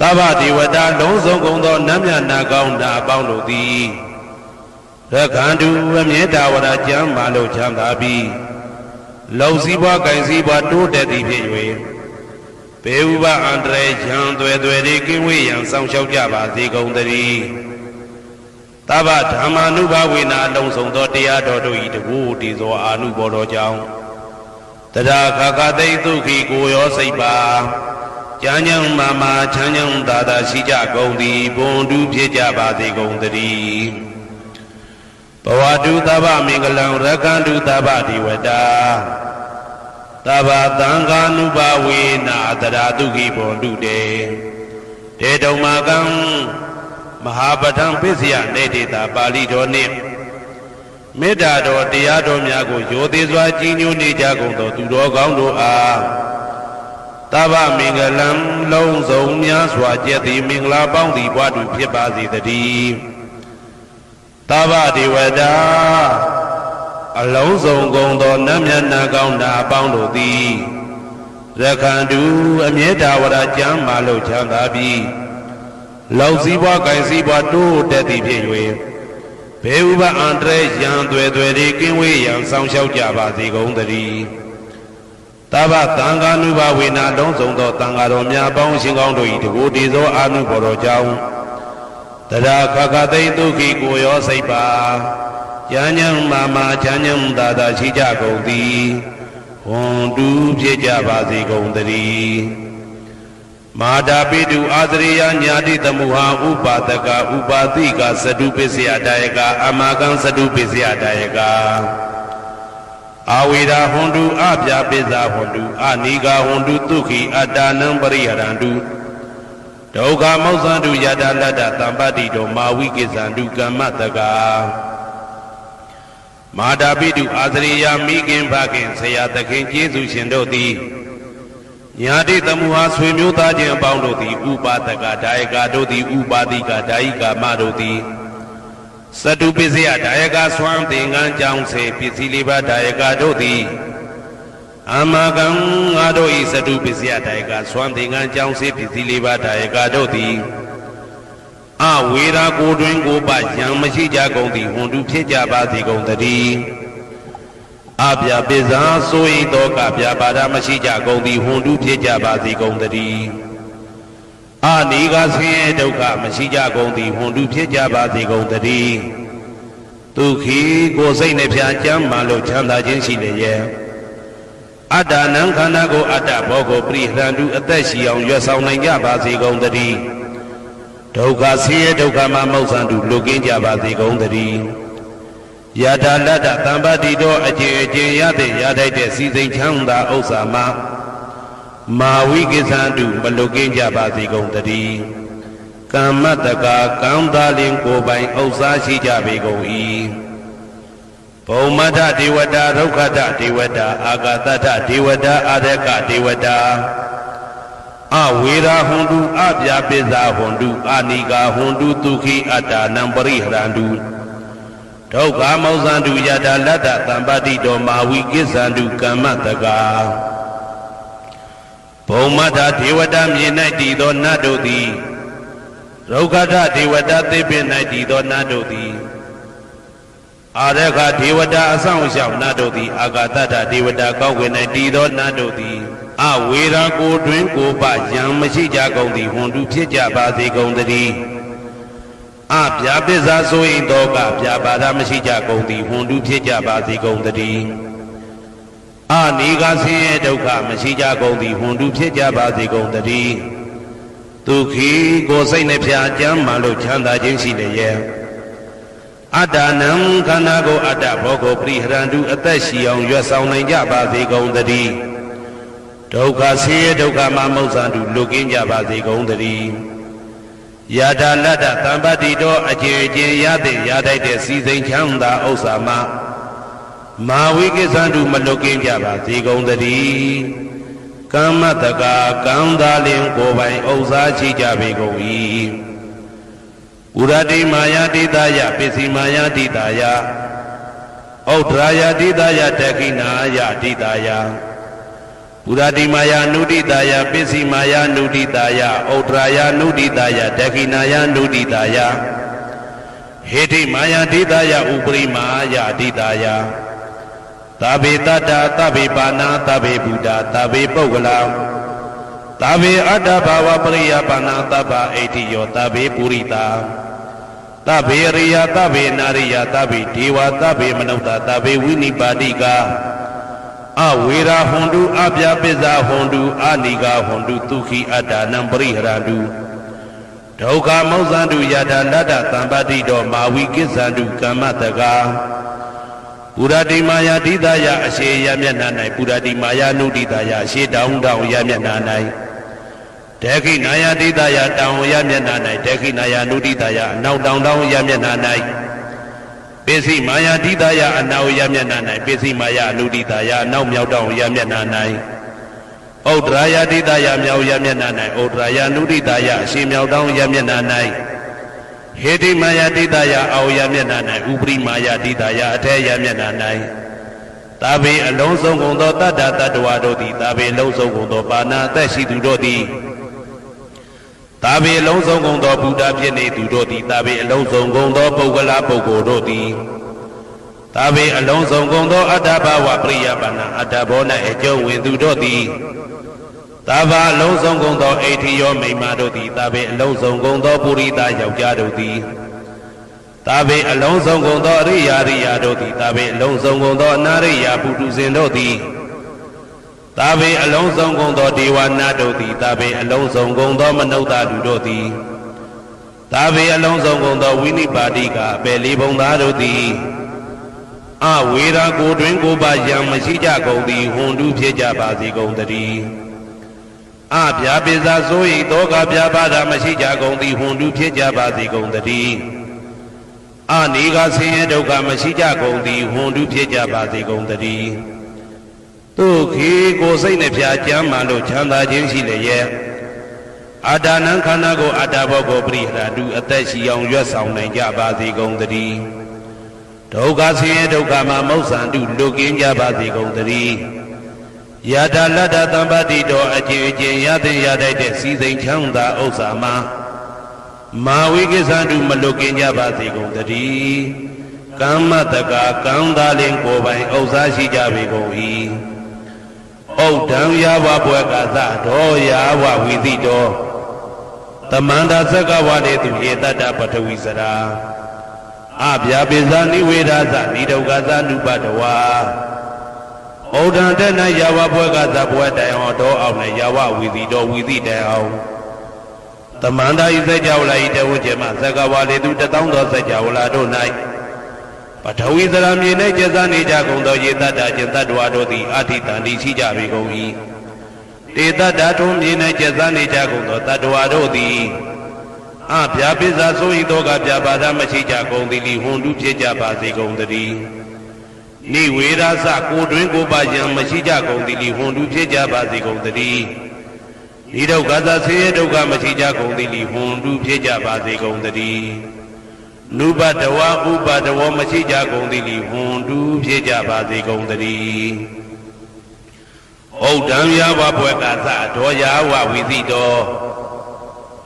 သဗ္ဗဒေဝတာလုံးစုံကုန်သောနတ်မြတ်နာကောင်းနာပေါင်းတို့သည်ရက္ခန္တုအမြဲတဝရကျမ်းမာလို့ချမ်းသာပြီးလုံစည်းပွားကင်စည်းပွားတိုးတက်သည်ဖြစ်၍ဘေဥပအန္တရာယ်ရန်သွဲသွဲတွေကင်းဝေးရန်ဆောင်ရှောက်ကြပါစေကုန်သတည်းသဗ္ဗဓမ္မာနုဘဝေနာလုံးစုံသောတရားတော်တို့၏တကူတည်သောအာနုဘောတော်ကြောင့်တရာခခသိမ့်ဒုက္ခိကိုရောစိတ်ပါဉာဏ်ဉာဏ်မာမာချမ်းချမ်းသာသာရှိကြကုန်သည်ဘွန်တုဖြစ်ကြပါစေကုန်သတည်းဘဝတုသဗ္ဗမင်္ဂလံရက္ခန္တုသဗ္ဗဒေဝတာသဗ္ဗသံဃာနုဘဝေနာတရာတုခိဘွန်တုတေတေတုံမာကံမဟာပဋ္ဌံပစ္စယနေတိတာပါဠိတော်နှင့်မေတ္တာတော်တရားတော်များကိုရိုသေစွာကြည်ညိုနေကြကုန်သောသူတော်ကောင်းတို့အားသဗ္ဗမင်္ဂလံလုံးစုံများစွာကျက်သည်မင်္ဂလာပေါင်းသည်ဘွားတုဖြစ်ပါစေတည်းသဗ္ဗဒေဝတာအလုံးစုံကုန်သောနတ်မြတ်နာကောင်းနာပေါင်းတို့သည်ရက္ခန္တုအမြဲတဝရကျမ်းမာလို့ချမ်းသာပြီးလောက်စည်းပွားကင်စည်းပွားတိုးတက်သည်ဖြစ်၍ဘေဥပအန္တရာယ်ရန်သွဲသွဲတွေကင်းဝေးရန်ဆောင်ရှောက်ကြပါစေကုန်သတည်းသဗ္ဗသံဃာနုဘဝေနာလုံးစုံသောသံဃာတော်များပေါင်းရှင်ကောင်းတို့၏တကူတည်သောအာနုဘော်တော်ကြောင့်တရာခခသိမ့်ဒုက္ခိကိုရောစိတ်ပါဉာဏ်ဉာဏ်မာမာချမ်းချမ်းသာသာရှိကြကုန်သည်ဟွန်တုဖြစ်ကြပါစေကုန်သတည်းမာတာပိတုအာသရိယညာတိသမုဟာဥပါဒကဥပါတိကသတုပစ္စယတာယကအမာကံသတုပစ္စယတာယကအာဝေရာဟွန်တုအပြာပိဇာဟွန်တုအနိဂါဟွန်တုဒုက္ခိအတ္တနံပရိဟရန္တုဒုက္ခမောက္ခန္တုယတလတ္တသံပတ္တိတောမာဝိကိစ္ဆန္တုကမ္မတကမာတာပိတုအာသရိယမိခင်ဖခင်ဆရာသခင်ကျေးဇူးရှင်တို့သည်ညာတိသမုဟာဆွေမျိုးသားချင်းအပေါင်းတို့သည်ဥပါဒကဒါယကတို့သည်ဥပါတိကဒါယိကာမတို့သည်သတုပစ္စယဒါယကဆွမ်းသင်္ကန်းကြောင့်စေပစ္စည်းလေးပါးဒါယကတို့သည် အာမကံငါတို့ဤသတုပစ္စယတိုင်ကသွမ်းသင်္ကန်းကြောင်းစေပစ္စည်းလေးပါးတိုင်ကတို့သည်အဝေရာကိုတွင်ကိုပယံမရှိကြကုန်သည်ဟွန်တုဖြစ်ကြပါစေကုန်တည်းအပြပစ္စာဆိုဤသောကပြပါဒမရှိကြကုန်သည်ဟွန်တုဖြစ်ကြပါစေကုန်တည်းအနိကဆင်းရဲဒုက္ခမရှိကြကုန်သည်ဟွန်တုဖြစ်ကြပါစေကုန်တည်းဒုက္ခိကိုယ်စိတ်နှပြချမ်းမှလို့ချမ်းသာခြင်းရှိလျက်အတ္တနံခန္ဓာကိုအတ္တဘောကိုပရိဟရန္တုအသက်ရှိအောင်ရွတ်ဆောင်နိုင်ကြပါစေကုန်တည်းဒုက္ခဆင်းရဲဒုက္ခမှမောက္ခန္တုလွတ်ကင်းကြပါစေကုန်တည်းယတာလတ္တသံပါတိတော်အကျင့်ရတဲ့ရထိုက်တဲ့စီစိန်ချမ်းသာဥစ္စာမှာမာဝိကိသန္တုမလွတ်ကင်းကြပါစေကုန်တည်းကမ္မတကာကံသာလင်ကိုယ်ပိုင်ဥစ္စာရှိကြပေကုန်၏ဘုံမထဒေဝတာဒုက္ခတဒေဝတာအာဂတထဒေဝတာအာရကဒေဝတာအဝေရာဟွန်တုအပြပစ္စာဟွန်တုအာနိကာဟွန်တုဒုက္ခိအတ္တနံပရိဟရန္တုဒုက္ခမောဇန္တုယတာလတ္တသံပါတိတော်မာဝိကိသန္တုကမ္မတကာဘုံမထဒေဝတာမြေ၌တည်သောနတ်တို့သည်ဒုက္ခတဒေဝတာသိပင်၌တည်သောနတ်တို့သည်အာရခဒေဝတာအဆောင်ရှောက်နတ်တို့သည်အာဂတတဒေဝတာကောင်းဝင်၌တည်သောနတ်တို့သည်အဝေရာကိုတွင်ကိုပယံမရှိကြကုန်သည်ဟွန်တုဖြစ်ကြပါစေကုန်တည်းအပြာပစ္စာဆိုရင်သောကပြာပါဒမရှိကြကုန်သည်ဟွန်တုဖြစ်ကြပါစေကုန်တည်းအနိကဆင်းရဲဒုက္ခမရှိကြကုန်သည်ဟွန်တုဖြစ်ကြပါစေကုန်တည်းဒုက္ခိကိုယ်စိတ်နှပြချမ်းမှလို့ချမ်းသာခြင်းရှိလျက်အတ္တနံခန္ဓာကိုအတ္တဘောကိုပရိဟရန္တုအသက်ရှိအောင်ရွတ်ဆောင်နိုင်ကြပါစေကုန်တည်းဒုက္ခဆင်းရဲဒုက္ခမှမောက္ခန္တုလွတ်ကင်းကြပါစေကုန်တည်းယတာလတ္တသံပါတိတော်အကျင့်ရတဲ့ရထိုက်တဲ့စီစိန်ချမ်းသာဥစ္စာမှာမာဝိကိသန္တုမလွတ်ကင်းကြပါစေကုန်တည်းကမ္မတကာကံသာလင်ကိုယ်ပိုင်ဥစ္စာရှိကြပေကုန်၏ဥရတိမာယာတိတယပစ္စည်းမာယာတိတယဩဒရာယတိတယတခိနာယတိတယဥရတိမာယာနုတိတယပစ္စည်းမာယာနုတိတယဩဒရာယနုတိတယတခိနာယနုတိတယဟေတိမာယာတိတယဥပရိမာယတိတယသဗ္ဗေတတ္တသဗ္ဗေပါဏာသဗ္ဗေဘုဒ္ဓသဗ္ဗေပုဂ္ဂလာသဗ္ဗေအတ္တဘာဝပရိယပါဏာသဗ္ဗအိဋ္ဌိယောသဗ္ဗေပုရိတာသဗ္ဗေရိယသဗ္ဗေနာရိယသဗ္ဗေဒေဝသဗ္ဗေမနုဿသဗ္ဗေဝိနိပါတိကအဝေရာဟွန်တုအပြပစ္စာဟွန်တုအာနိကာဟွန်တုဒုက္ခိအတ္တနံပရိဟရန္တုဒုက္ခမောက္ခန္တုယတာလတ္တသံပါတိတော်မာဝိကိသန္တုကမ္မတကာပုရတိမာယာတိတယအရှိယမျက်နှာ၌ပုရတိမာယာနုတိတယအရှိတောင်းတောင်းယမျက်နှာ၌ဒေခိနာယတိတယတောင်းယမျက်နှာ၌ဒေခိနာယနုတိတယအနောက်တောင်းတောင်းယမျက်နှာ၌ပစ္စည်းမာယာတိတယအနောက်ယမျက်နှာ၌ပစ္စည်းမာယာနုတိတယအနောက်မြောက်တောင်းယမျက်နှာ၌ဩဒရာယတိတယမြောက်ယမျက်နှာ၌ဩဒရာယနုတိတယအရှိမြောက်တောင်းယမျက်နှာ၌ဟေတိမာယာတိတယအောယမျက်နှာ၌ဥပရိမာယာတိတယအထေယမျက်နှာ၌သာဘေအလုံးစုံကုန်သောတတ္တတ္တဝါတို့သည်သာဘေအလုံးစုံကုန်သောပါဏာအသက်ရှိသူတို့သည်သာဘေအလုံးစုံကုန်သောဘုဒ္ဓဖြစ်နေသူတို့သည်သာဘေအလုံးစုံကုန်သောပုဂ္ဂလာပုဂ္ဂိုလ်တို့သည်သာဘေအလုံးစုံကုန်သောအတ္တဘာဝပရိယပါဏာအတ္တဘော၌အကျုံးဝင်သူတို့သည်သာဘာအလုံးစုံကုန်သောအိဋ္ဌိယောမိမ္မာတို့သည်သာဘေအလုံးစုံကုန်သောပုရိသယောက်ျားတို့သည်သာဘေအလုံးစုံကုန်သောအရိယာတို့သည်သာဘေအလုံးစုံကုန်သောအနာရိယာပုထုဇဉ်တို့သည်သာဘေအလုံးစုံကုန်သောဒေဝနာတို့သည်သာဘေအလုံးစုံကုန်သောမနုဿလူတို့သည်သာဘေအလုံးစုံကုန်သောဝိနိပါတိကအပေလေးဘုံသားတို့သည်အဝေရာကိုတွင်ကိုပါယံမရှိကြကုန်သည်ဟွန်တုဖြစ်ကြပါစေကုန်တည်းအပြာပိစာဆို၏တောကပြာပါဒမရှိကြကုန်သည်ဟွန်တုဖြစ်ကြပါစေကုန်တည်းအနိကဆင်းရဲဒုက္ခမရှိကြကုန်သည်ဟွန်တုဖြစ်ကြပါစေကုန်တည်းဒုက္ခိကိုယ်စိတ်နှပြချမ်းမှလို့ချမ်းသာခြင်းရှိလျက်အတ္တနံခန္ဓာကိုအတ္တဘောကိုပရိဟရတုအသက်ရှိအောင်ရွတ်ဆောင်နိုင်ကြပါစေကုန်တည်းဒုက္ခဆင်းရဲဒုက္ခမှာမောက္ခန္တုလွတ်ကင်းကြပါစေကုန်တည်းယ Yada lada tambadi do aji yadin yada de season chanda osama Mawiki sandu malukin jabati gondari Kamataka kandaling ko by osashi jabi goi O dam yawa buekaza do yawa widido Tamanda sakawade tu yedada patawisara Abya bizani wedaza nidogaza nubadawa Odandana yawa buekaza buetayo do awna yawa widido Tamanda isa jawla ite ujema sakawade tu tataundo sa jawla do nai Patawisara mine jazani jagundo yedada jentadwa do di atitandi si jabi goi Teta datum mine jazani jagundo tadwa do di Abya biza soi doga byabada machi jagundi li hundu pyeja basi gondari Ni wera sa ko twin ko ba yan machi jagundi li hundu pyeja basi gondari Ni dauka sa se dauka machi jagundi li hundu pyeja basi gondari Nuba dawa uba dawa machi jagundi li hundu pyeja basi gondari Odam yawa buekaza do yawa widido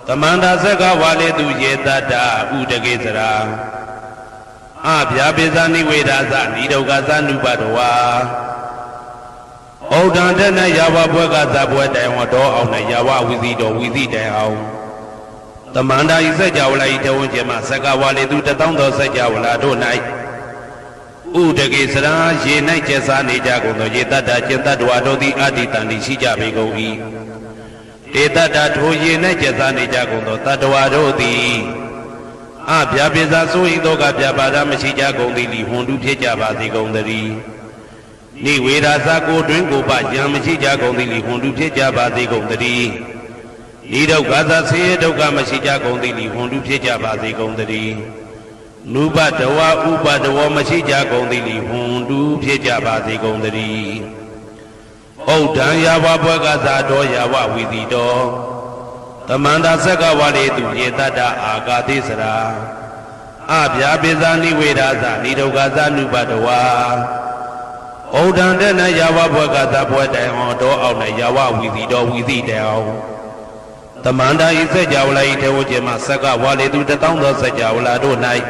Tamanda saka wale tu yedada udagezara Abya bezani wedaza nidogaza nubadwa Odandana yawa buekaza buetayo do awna yawa widido Tamanda isa jawla ite jema saka wale tu tataundo sa jawla do nai Udagezara ye nai jesa ni jagundo yedada jentadwa do di aditandi si jabe goi Teta datu ye ne jazani jagundo tadwa do di Abya biza soi doga byabada machi jagundi li hundu pyeja basi gondari Ni wera sa ko twin ko ba yan machi jagundi li hundu pyeja basi gondari Ni dauka sa se dauka machi jagundi li hundu pyeja basi gondari Nuba dawa uba dawa machi jagundi li hundu pyeja basi gondari Odam yawa buekaza do yawa widido Tamanda saka wale tu yedada agatisara Abya bizani wedaza nidogaza nubadawa Odandana yawa buekaza buetayo do awna yawa widido Tamanda isa jawla ite ujema saka wale tu tataundo sa jawla do nai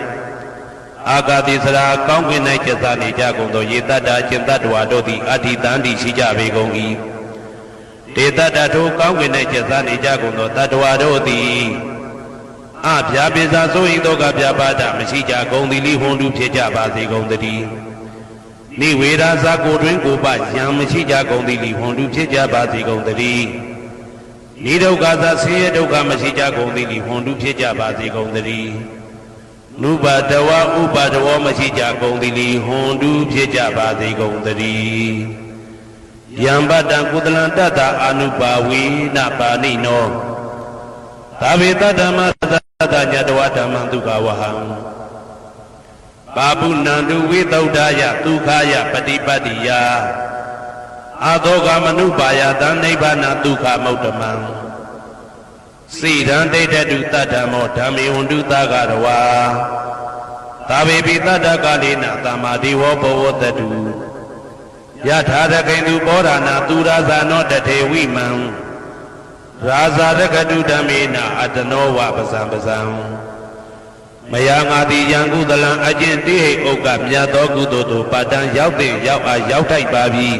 Agatisara kaungin nai jazani jagundo yedada jentadwa do di aditandi si jabe goi Teta datu kaungin nai jazani jagundo tadwa do di Abya biza soi doga byabada machi jagundi li hundu pyeja basi gondari Ni wera sa ko twin ko ba yan machi jagundi li hundu pyeja basi gondari Ni dauka sa se dauka machi jagundi li hundu pyeja basi gondari Nuba dawa uba dawa machi jagundi li hundu pyeja basi gondari Yamba dan kudalan tata anubawi napani no Tabe tadama tata nyadawa damantuka waham Babu nandu witaudaya tukhaya patipatiya Adoga manubaya dan nibbana tukha maudamang Sidan dedadu tadamo dhami hundu tagarawa Tabe pitata kalina tamadiwo bhavotadu Yathada kaindu borana turaza no date wiman Raza rakadu dhamena adano wa basam Mayangati yangu dalang ajin tihe oka myato kudodo padan yaute yaw thai pabi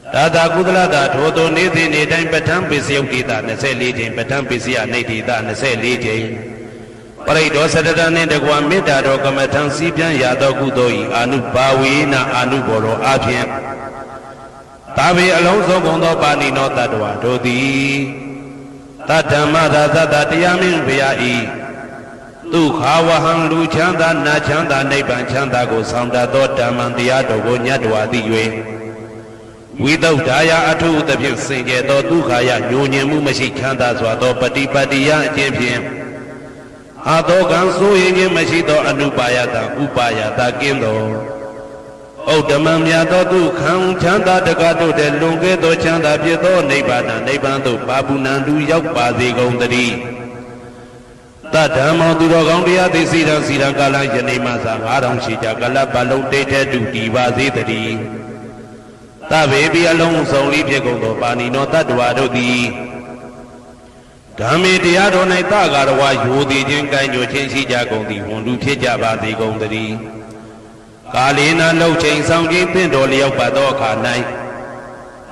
Tata kudalada thodo niti nitain patang pisyukita nase lijin patang pisya nitita nase lijin Paraido sadada nindagwa mita do kamatang sipyan yato kudoi anubawi na anuboro apyan Tabi alonso gondo pani no tadwa dodi Tadama dazata tiyamin viyai Tukha wahang lu chanda na chanda naiban chanda go sounda do damandiya do go nyadwa diwe Widaudaya atu tapin singe do tukhaya nyonyin mashi chanda swa do patipatiya ajinpyan Adogan soyenge mashi do anupayata upayata kindo Odamam yato tukhang chanda dagato de lunge do chanda pyeto nibbana nibban do babunandu yauk pasi gondari Tadamo duro gaundiya di siran kala yanima sa 5000 shija kala balong dete du di pasi tari သဗ္ဗေပိအလုံးစုံလေးဖြစ်ကုန်သောပါဏိနောတတ္တဝါတို့သည်ဓမ္မေတရားတော်၌သကာရဝယူသည်ချင်းကံကြိုချင်းရှိကြကုန်သည်ဝန်လူဖြစ်ကြပါစေကုန်သတည်းကာလေနာလှုပ်ချိန်ဆောင်ခြင်းသင့်တော်လျောက်ပါသောအခါ၌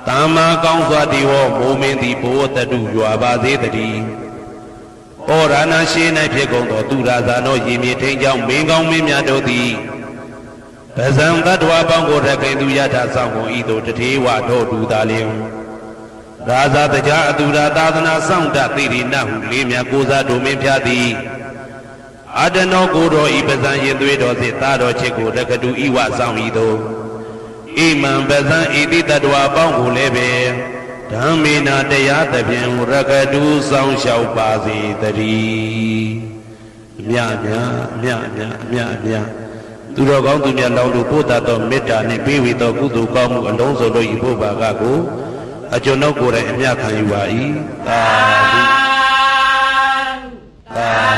သမ္မာကောင်းစွာတည်ဟောမိုးမင်းသည်ဘိုးတတုရွာပါစေတည်းဩရဏရှိ၌ဖြစ်ကုန်သောသူရာဇာနောရေမြေထိန်ကြောင့်မင်းကောင်းမင်းများတို့သည်ပဇံတတ္တဝါပေါင်းကိုရခိုင်သူယထာဆောင်ကုန်ဤသို့တထေဝတော်တူသာလျင်ရာဇာတရားအတူရာသာသနာဆောင်တသိရိနဟုလေးမြတ်ကိုစားတို့မင်းဖြာသည်အတနောကိုတော်ဤပဇံရင်သွေးတော်စေသာတော်ချစ်ကိုတက္ကတူဤဝဆောင်ဤသို့ဣမံပဇံဤတိတတ္တဝါပေါင်းကိုလည်းပဲဓမ္မေနာတရားသဖြင့်ရကတူဆောင်လျှောက်ပါစေတည်းမြတ်သူတော်ကောင်းသူများလောင်းလို့ပို့တတ်သောမေတ္တာနှင့်ပေးဝေသောကုသိုလ်ကောင်းမှုအလုံးစုံတို့ဤဘုရားကကိုအကျွန်ုပ်ကိုယ်တိုင်အမြတ်ခံယူပါ၏သာဓုသာ